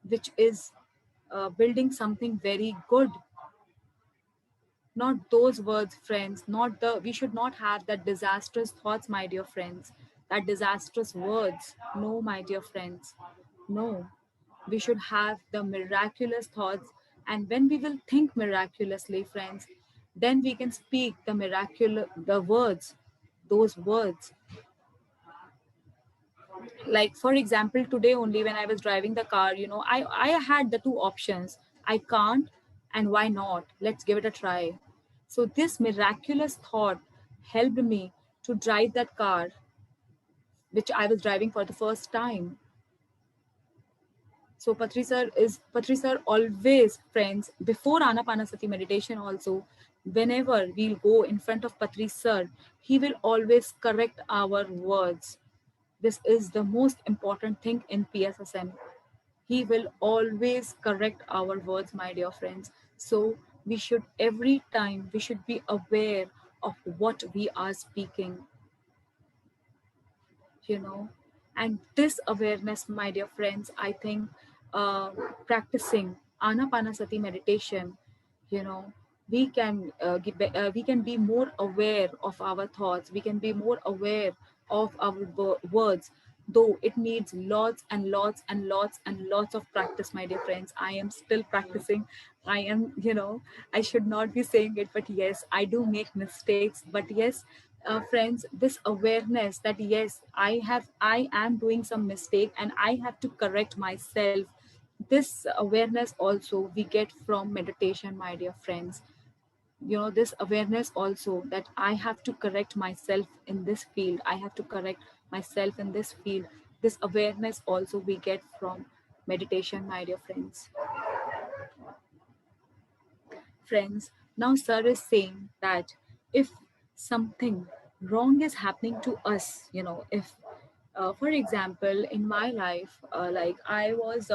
which is building something very good. Not those words, friends. Not the. We should not have that disastrous thoughts, my dear friends. That disastrous words. No, my dear friends. No. We should have the miraculous thoughts. And when we will think miraculously, friends, then we can speak the words, those words. Like for example, today only when I was driving the car, I had the two options: I can't, and why not, let's give it a try. So this miraculous thought helped me to drive that car which I was driving for the first time. So Patri sir always, friends, before Anapanasati meditation also, whenever we'll go in front of Patri sir, he will always correct our words. This is the most important thing in PSSM. He will always correct our words, my dear friends. So we should every time we should be aware of what we are speaking, you know. And this awareness, my dear friends, I think uh, practicing anapanasati meditation, you know, we can be more aware of our thoughts, we can be more aware of our words, though it needs lots and lots and lots and lots of practice, my dear friends. I am still practicing. I am, you know, I should not be saying it, but yes, I do make mistakes. But yes, friends, this awareness that yes, I am doing some mistake and I have to correct myself, this awareness also we get from meditation, my dear friends. You know, this awareness also that I have to correct myself in this field, I have to correct myself in this field, this awareness also we get from meditation, my dear friends. Now sir is saying that if something wrong is happening to us, you know, if for example in my life, like I was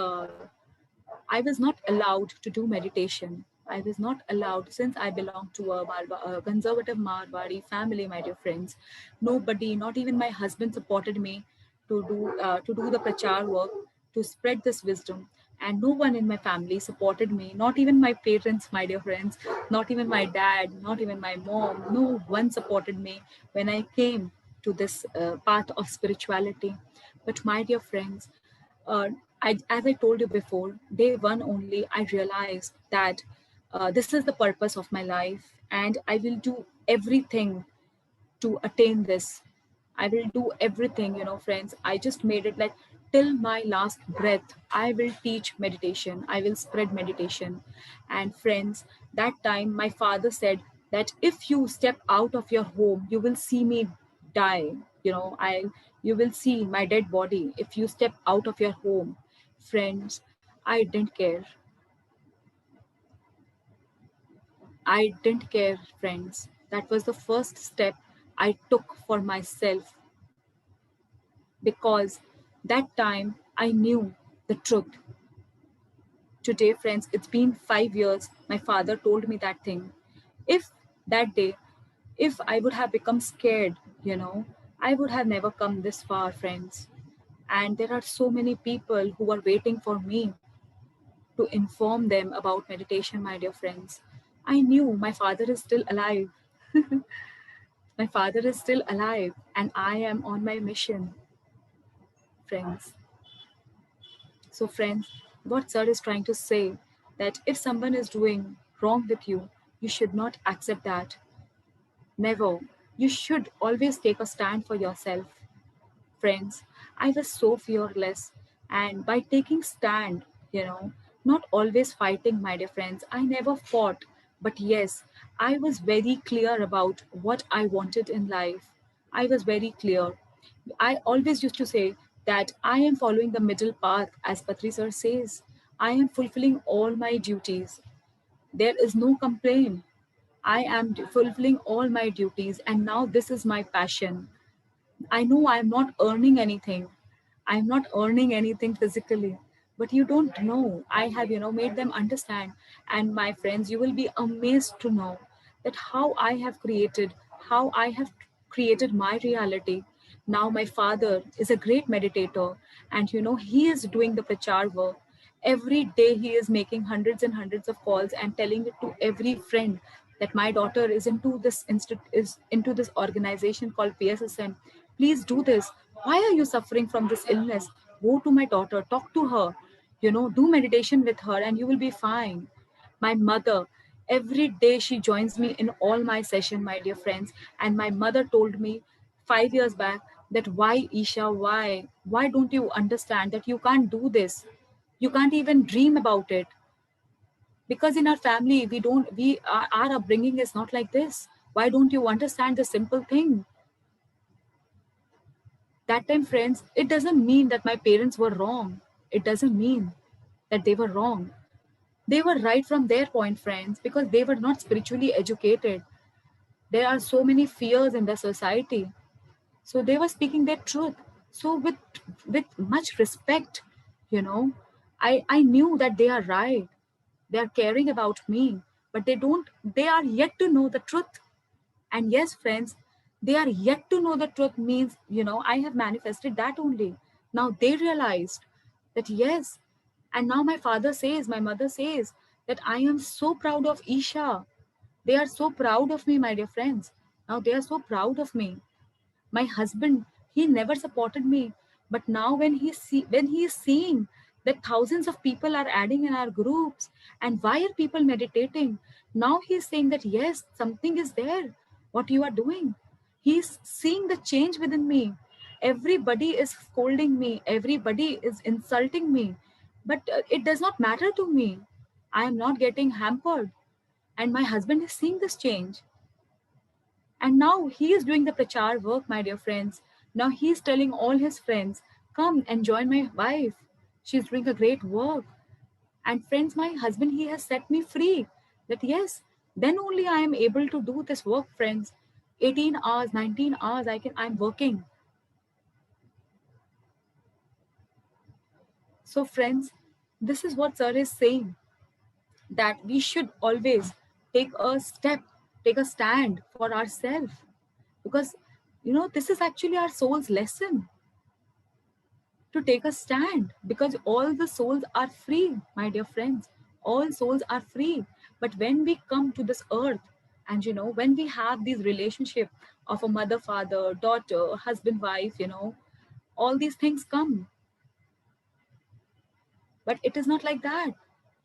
not allowed to do meditation. I was not allowed since I belong to a conservative Marwari family, my dear friends. Nobody, not even my husband, supported me to do the prachar work, to spread this wisdom. And no one in my family supported me, not even my parents, my dear friends, not even my dad, not even my mom. No one supported me when I came to this path of spirituality. But my dear friends, uh, as I told you before, day one only, I realized that this is the purpose of my life, and I will do everything to attain this. I will do everything, you know, friends. I just made it like till my last breath, I will teach meditation, I will spread meditation. And friends, that time my father said that if you step out of your home, you will see me die. You know, you will see my dead body if you step out of your home. Friends, I didn't care. I didn't care, friends. That was the first step I took for myself, because that time I knew the truth. Today, friends, it's been 5 years. My father told me that thing. If that day, if I would have become scared, you know, I would have never come this far, friends. And there are so many people who are waiting for me to inform them about meditation, my dear friends. I knew my father is still alive. My father is still alive, and I am on my mission, friends. So, friends, what Sir is trying to say that if someone is doing wrong with you, you should not accept that. Never. You should always take a stand for yourself. Friends, I was so fearless, and by taking stand, you know, not always fighting, my dear friends, I never fought. But yes, I was very clear about what I wanted in life. I was very clear. I always used to say that I am following the middle path, as Patri sir says. I am fulfilling all my duties. There is no complaint. I am fulfilling all my duties, and now this is my passion. I know I'm not earning anything. I'm not earning anything physically, but you don't know. I have, you know, made them understand. And my friends, you will be amazed to know that how I have created my reality. Now my father is a great meditator, and you know, he is doing the prachar work. Every day he is making hundreds and hundreds of calls and telling it to every friend that my daughter is into is into this organization called PSSM. Please do this. Why are you suffering from this illness? Go to my daughter, talk to her, you know, do meditation with her, and you will be fine. My mother, every day she joins me in all my session, my dear friends. And my mother told me 5 years back that why, Isha, why don't you understand that you can't do this? You can't even dream about it, because in our family we don't we our upbringing is not like this. Why don't you understand the simple thing? That time, friends, it doesn't mean that my parents were wrong. It doesn't mean. that they were wrong. They were right from their point, friends, because they were not spiritually educated. There are so many fears in the society. So they were speaking their truth. So with much respect, you know, I knew that they are right. They are caring about me, but they are yet to know the truth. And yes, friends, they are yet to know the truth means, I have manifested that only. Now they realized that yes. And now my father says, my mother says that I am so proud of Isha. They are so proud of me, my dear friends. Now they are so proud of me. My husband, he never supported me, but now when he is seeing that thousands of people are adding in our groups, and why are people meditating, now he is saying that yes, something is there what you are doing. He's seeing the change within me. Everybody is scolding me, everybody is insulting me, but it does not matter to me. I am not getting hampered, and my husband is seeing this change. And now he is doing the prachar work, my dear friends. Now he is telling all his friends, come and join my wife. She's doing a great work. And friends, my husband, he has set me free. That yes, then only I am able to do this work, friends. 18 hours, 19 hours, I'm working. So, friends, this is what Sir is saying, that we should always take a step, take a stand for ourselves. Because, this is actually our soul's lesson, to take a stand, because all the souls are free, my dear friends. All souls are free. But when we come to this earth, and when we have these relationship of a mother, father, daughter, husband, wife, all these things come. But it is not like that.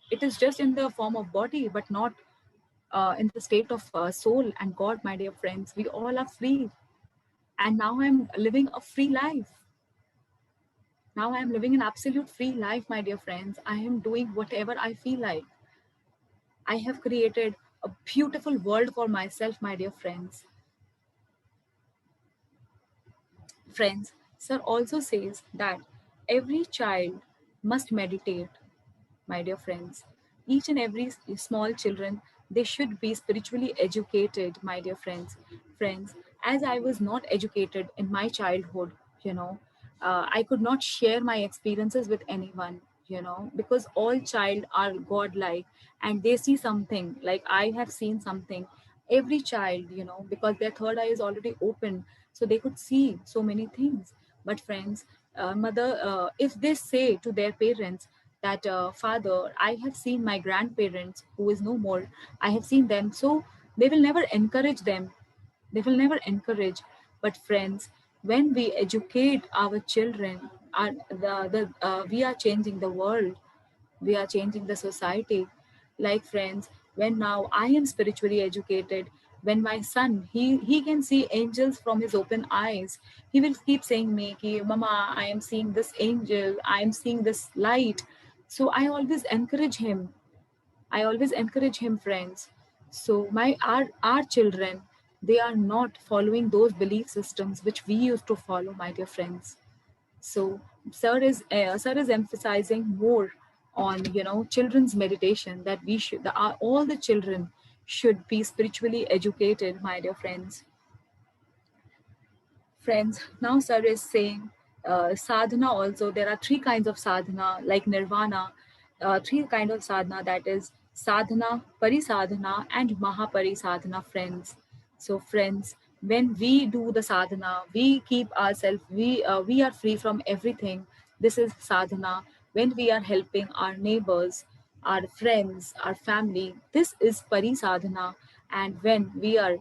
It is just in the form of body, but not in the state of soul and God, my dear friends. We all are free. And now I'm living a free life. Now I am living an absolute free life, my dear friends. I am doing whatever I feel like. I have created a beautiful world for myself, my dear friends. Friends, Sir also says that every child must meditate, my dear friends. Each and every small children, they should be spiritually educated, my dear friends. Friends, as I was not educated in my childhood, I could not share my experiences with anyone, because all child are godlike, and they see something like I have seen something. Every child, because their third eye is already open, so they could see so many things. But friends, mother, if they say to their parents that father, I have seen my grandparents who is no more, I have seen them, so they will never encourage them. They will never encourage. But friends, when we educate our children, we are changing the world. We are changing the society. Like friends, when now I am spiritually educated, when my son, he can see angels from his open eyes, he will keep saying me ki, mama, I am seeing this angel, I am seeing this light. So I always encourage him. I always encourage him, friends. So our children, they are not following those belief systems which we used to follow, my dear friends. So sir is emphasizing more on children's meditation, that all the children should be spiritually educated, my dear friends. Friends, now Sir is saying sadhana also. There are three kinds of sadhana, like nirvana. Three kind of sadhana, that is sadhana, parisadhana, and mahaparisadhana, friends. So, friends, when we do the sadhana, we keep ourselves, we are free from everything. This is sadhana. When we are helping our neighbors, our friends, our family, this is parisadhana. And when we are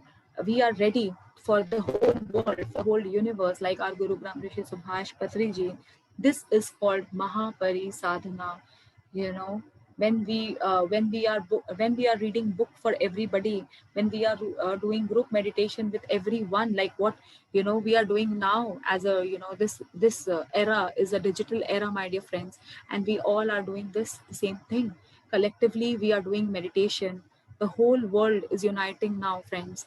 ready for the whole world, for the whole universe, like our Guru Brahma Rishi Subhash Patri ji. This is called Mahapari Sadhana. When we are reading book for everybody, when we are doing group meditation with everyone, like what we are doing now, as a this era is a digital era, my dear friends, and we all are doing this same thing. Collectively, we are doing meditation. The whole world is uniting now, friends.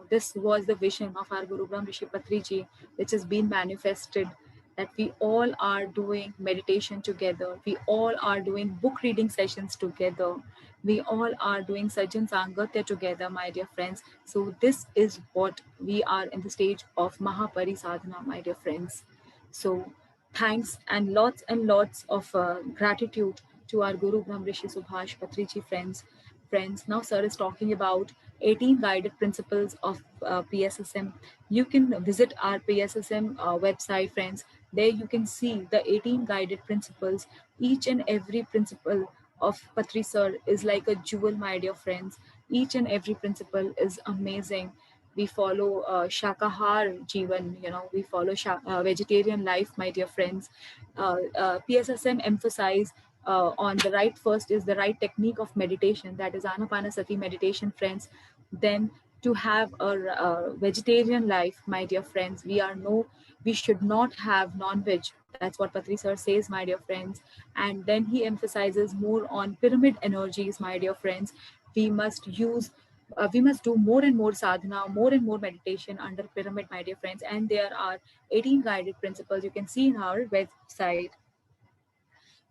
This was the vision of our Guru Brahma Rishi Patri ji, which has been manifested. that we all are doing meditation together. We all are doing book reading sessions together. We all are doing Sajjan Sangatya together, my dear friends. So this is what we are in the stage of Mahapari Sadhana, my dear friends. So thanks and lots of gratitude to our Guru Brahmrishi Subhash Patriji friends. Now sir is talking about 18 guided principles of PSSM. You can visit our PSSM website, friends. There you can see the 18 guided principles. Each and every principle of Patri sir is like a jewel, my dear friends. Each and every principle is amazing. We follow Shakahar Jeevan, we follow vegetarian life, my dear friends. PSSM emphasize on the right first is the right technique of meditation, that is Anapanasati meditation, friends. Then to have a vegetarian life, my dear friends, we should not have non-veg. That's what Patri sir says, my dear friends. And then he emphasizes more on pyramid energies, my dear friends. We must use we must do more and more sadhana, more and more meditation under pyramid, my dear friends. And there are 18 guided principles you can see in our website.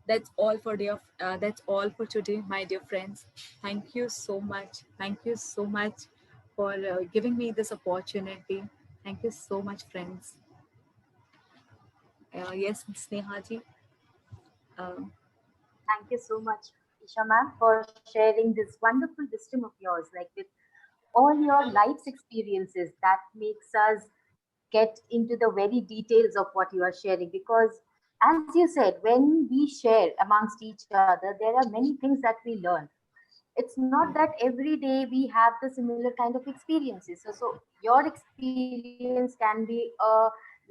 That's all for today, my dear friends. Thank you so much. Thank you so much for giving me this opportunity. Thank you so much, friends. Yes, Sneha ji. Um, Thank you so much, Isha ma'am, for sharing this wonderful wisdom of yours, like with all your life's experiences that makes us get into the very details of what you are sharing. Because, as you said, when we share amongst each other, there are many things that we learn. It's not that every day we have the similar kind of experiences. So your experience can be a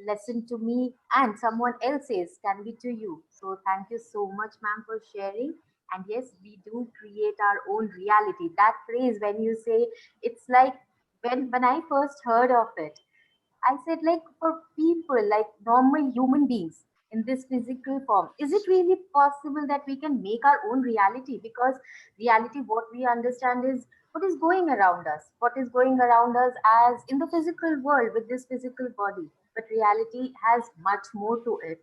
lesson to me, and someone else's can be to you. So thank you so much, ma'am, for sharing. And yes, we do create our own reality. That phrase, when you say, it's like, when I first heard of it, I said, like, for people, like normal human beings in this physical form, is it really possible that we can make our own reality? Because reality, what we understand is what is going around us, what is going around us as in the physical world with this physical body. But reality has much more to it.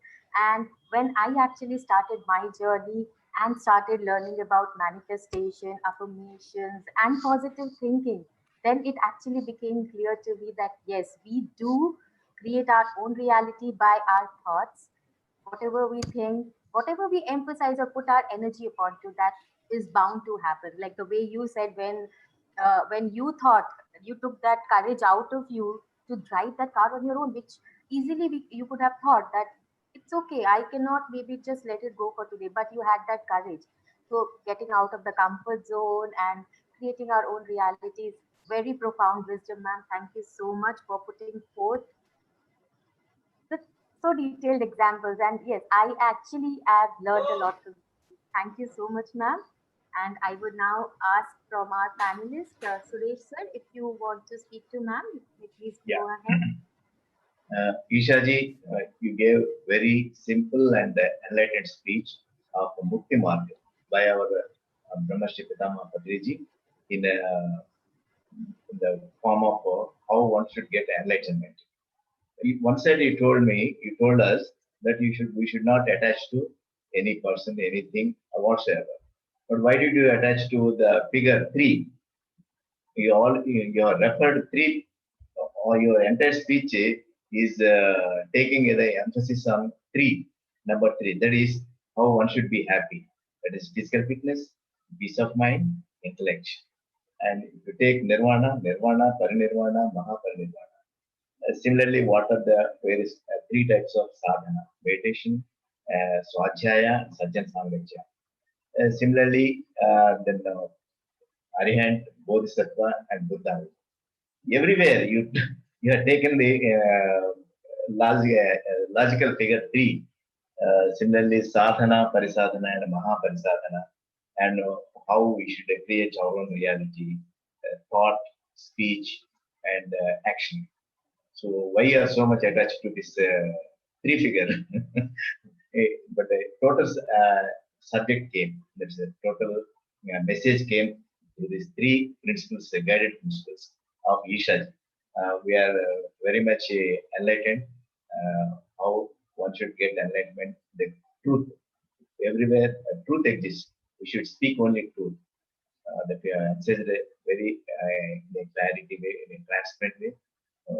And when I actually started my journey and started learning about manifestation, affirmations, and positive thinking, then it actually became clear to me that yes, we do create our own reality by our thoughts. Whatever we think, whatever we emphasize or put our energy upon to, that is bound to happen. Like the way you said, when you thought, you took that courage out of you to drive that car on your own, which easily you could have thought that it's okay, I cannot maybe just let it go for today, but you had that courage. So getting out of the comfort zone and creating our own realities, very profound wisdom, ma'am. Thank you so much for putting forth with so detailed examples. And yes, I actually have learned a lot from you. Thank you so much, ma'am. And I would now ask from our panelist, Suresh sir, if you want to speak to ma'am, please Yeah. go ahead. Isha ji, you gave very simple and enlightened speech of Mukti Marg by our Brahmarshi Pitama Patriji in the form of how one should get enlightenment. One said he told us that we should not attach to any person, anything, or whatsoever. But why did you attach to the figure 3? You have referred 3, or your entire speech is taking the emphasis on 3, number 3. That is how one should be happy. That is physical fitness, peace of mind, intellect. And if you take nirvana, parinirvana, mahaparinirvana. Similarly, what are the various 3 types of sadhana? Meditation, Swadhyaya, Sajjan Sangatya. Similarly, then Arihant, Bodhisattva, and Buddha. Everywhere you have taken the logical figure 3. Similarly, sadhana, parisadhana, and mahaparisadhana, and how we should create our own reality, thought, speech, and action. So why you are so much attached to this 3 figure? But the total subject came. That's a total message came to these 3 principles, guided principles of Isha. We are very much enlightened how one one should get enlightenment, the truth. Everywhere truth exists. We should speak only truth. That we have said very in a clarity way, in a transparent way.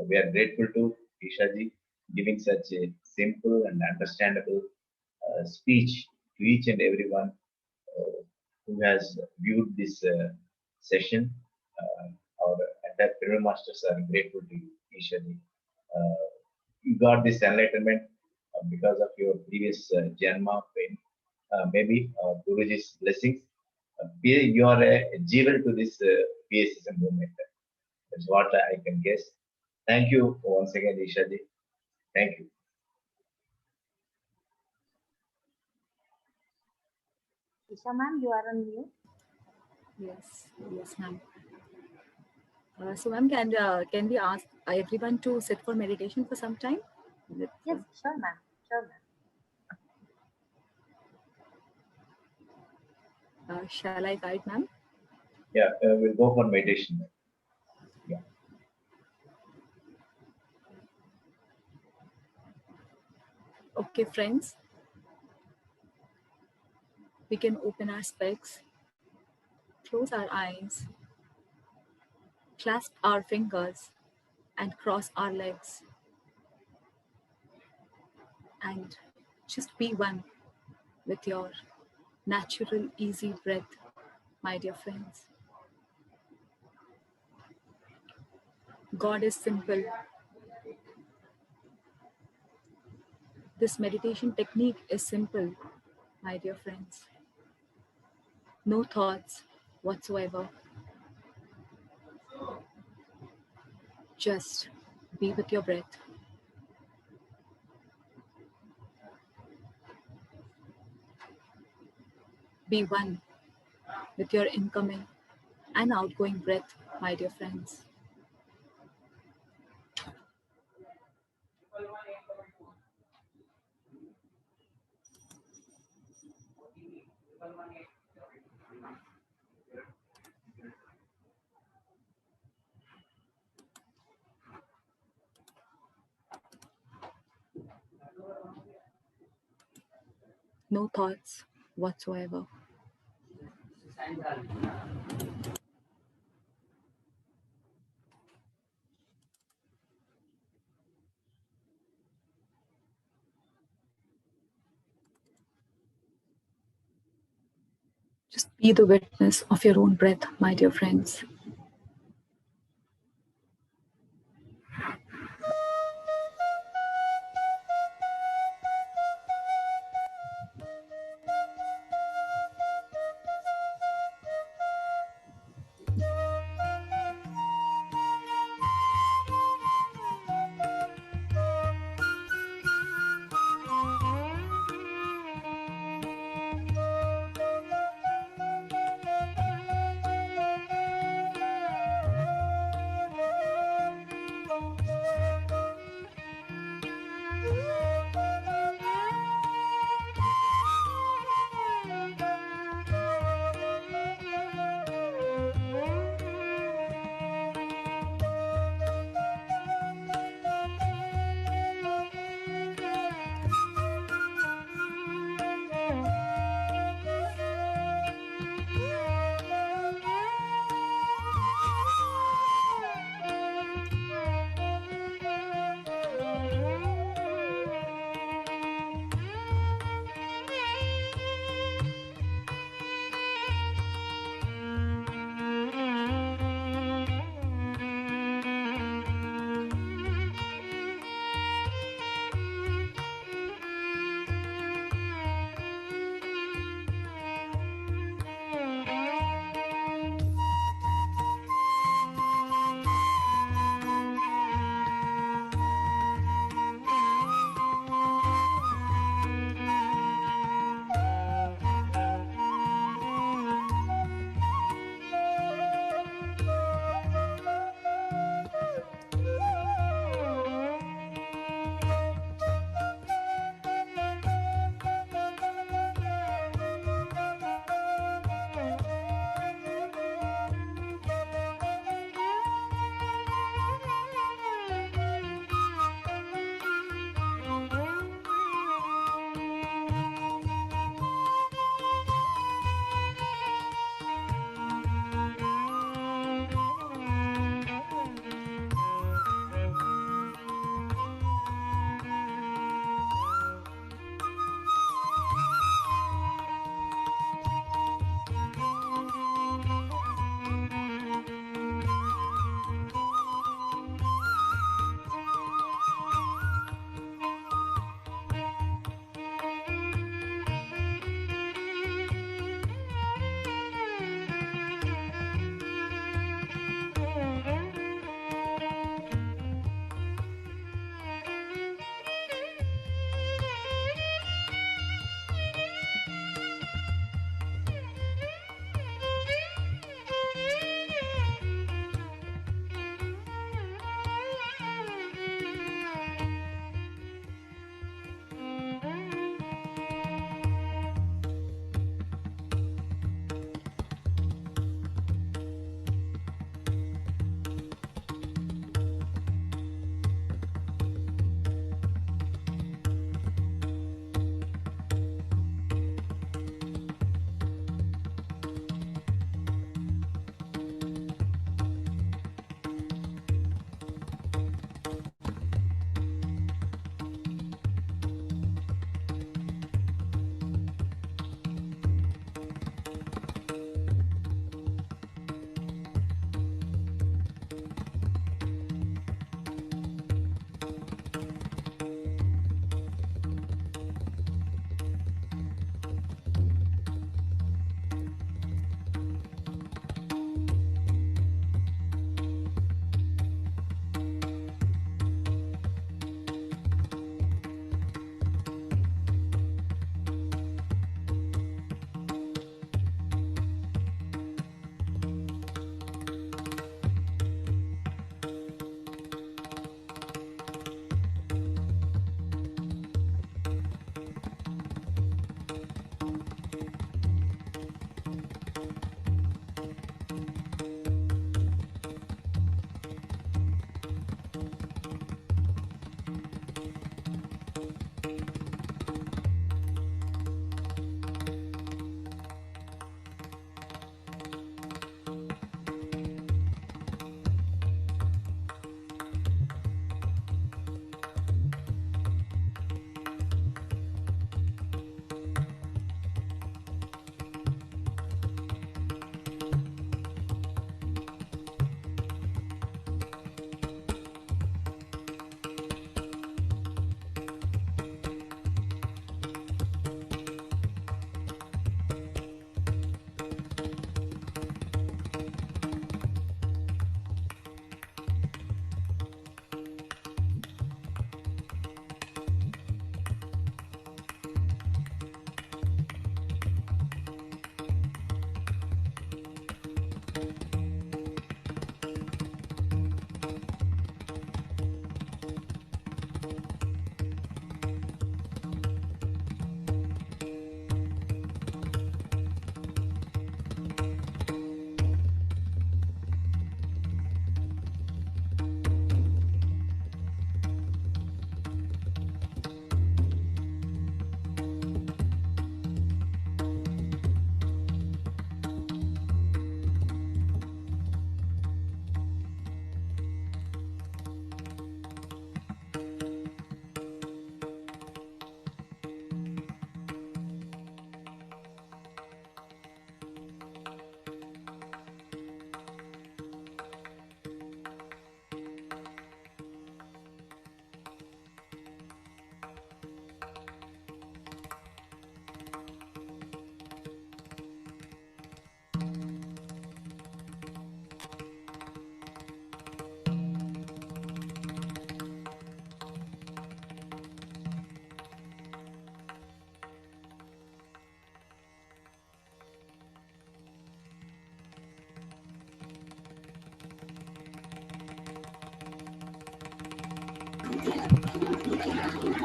We are grateful to Ishaji giving such a simple and understandable speech to each and everyone who has viewed this session. Our entire Premier Masters are grateful to you, Ishaji. You got this enlightenment because of your previous Janma pain. Maybe Guruji's blessings. You are a jewel to this PSSM movement. That's what I can guess. Thank you once again, Ishaji. Thank you. Esha ma'am, you are on mute. Yes, ma'am. So, ma'am, can we ask everyone to sit for meditation for some time? Yes, sure, ma'am. Sure, ma'am. Shall I guide, ma'am? Yeah, we'll go for meditation. Yeah. Okay, friends. We can open our specs, close our eyes, clasp our fingers, and cross our legs. And just be one with your natural, easy breath, my dear friends. God is simple. This meditation technique is simple, my dear friends. No thoughts whatsoever. Just be with your breath. Be one with your incoming and outgoing breath, my dear friends. No thoughts whatsoever. Just be the witness of your own breath, my dear friends.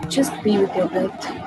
Just be with your breath.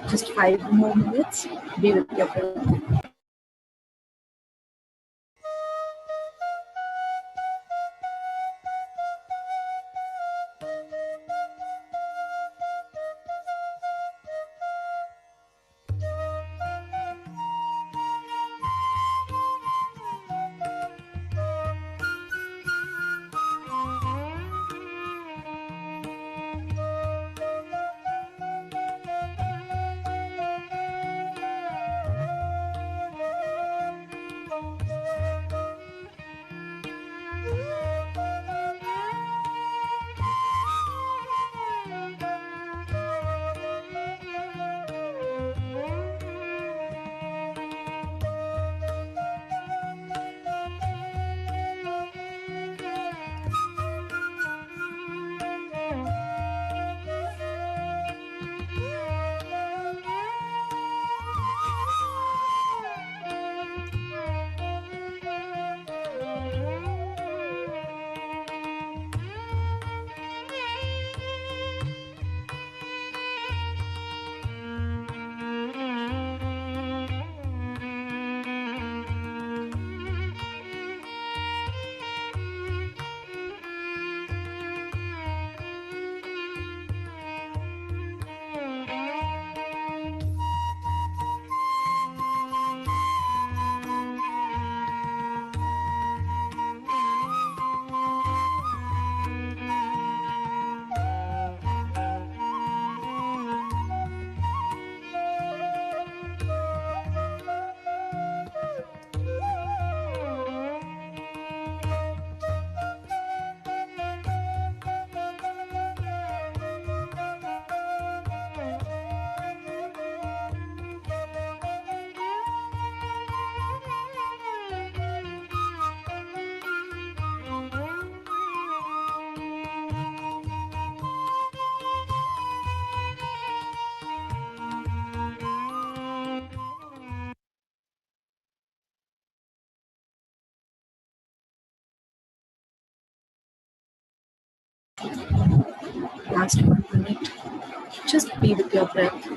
Just 5 more minutes. Be with your breath. last 1 minute. Just be with your breath.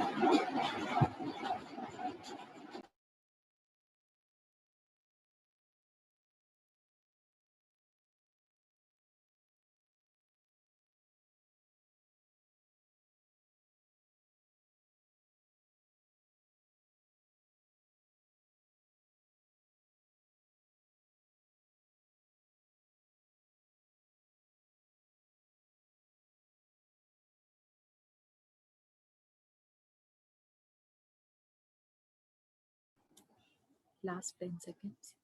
Last 10 seconds.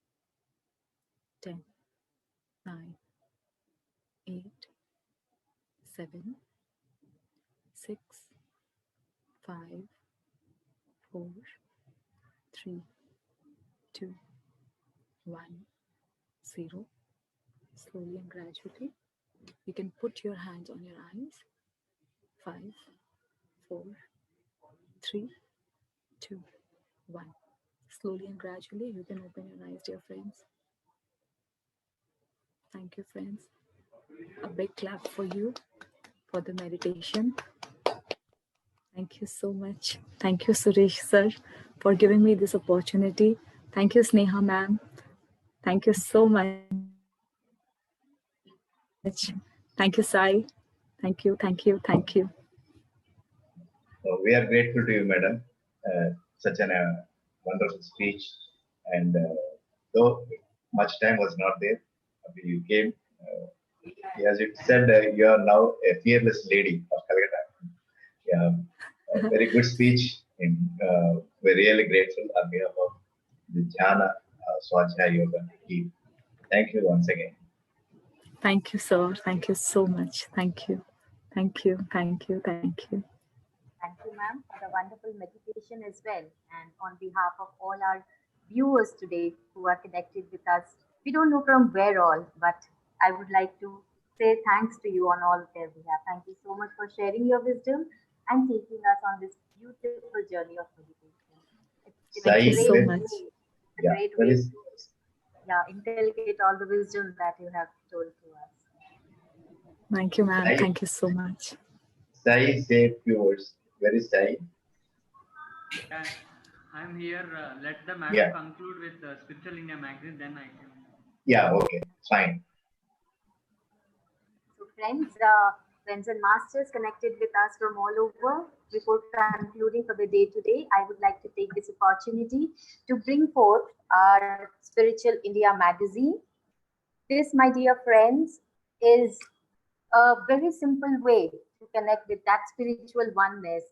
10, 9, 8, 7, 6, 5, 4, 3, 2, 1, 0. Slowly and gradually, you can put your hands on your eyes. 5, 4, 3, 2, 1. Slowly and gradually, you can open your eyes, dear friends. Thank you, friends. A big clap for you for the meditation. Thank you so much. Thank you, Suresh sir, for giving me this opportunity. Thank you, Sneha ma'am. Thank you so much. Thank you, Sai. Thank you, thank you, thank you. We are grateful to you, madam. Such a wonderful speech. And though much time was not there, you came. As you said, you are now a fearless lady of Calcutta. Yeah, a very good speech. And we're really grateful on behalf of the Dhyana Swadhyaya Yoga team. Thank you once again. Thank you, sir. Thank you so much. Thank you. Thank you. Thank you. Thank you. Thank you, ma'am, for the wonderful meditation as well. And on behalf of all our viewers today who are connected with us, we don't know from where all, but I would like to say thanks to you on all their behalf. Thank you so much for sharing your wisdom and taking us on this beautiful journey of meditation. It's a Thank you great so way, much. it's a great way to inculcate all the wisdom that you have told to us. Thank you, ma'am. Thank you so much. Sai, say a few words. Where is Sai? Yeah, I'm here. Let the madam conclude with Spiritual India magazine, then I can. Yeah, okay, fine. So friends and masters connected with us from all over, before concluding for the day today, I would like to take this opportunity to bring forth our Spiritual India magazine. This, my dear friends, is a very simple way to connect with that spiritual oneness,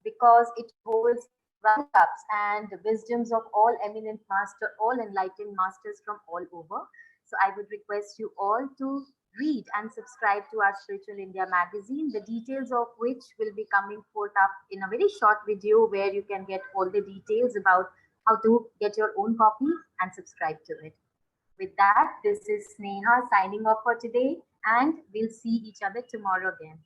because it holds write-ups and wisdoms of all eminent master, all enlightened masters from all over. So I would request you all to read and subscribe to our Spiritual India magazine, the details of which will be coming forth up in a very short video where you can get all the details about how to get your own copy and subscribe to it. With that, this is Sneha signing off for today, and we'll see each other tomorrow again.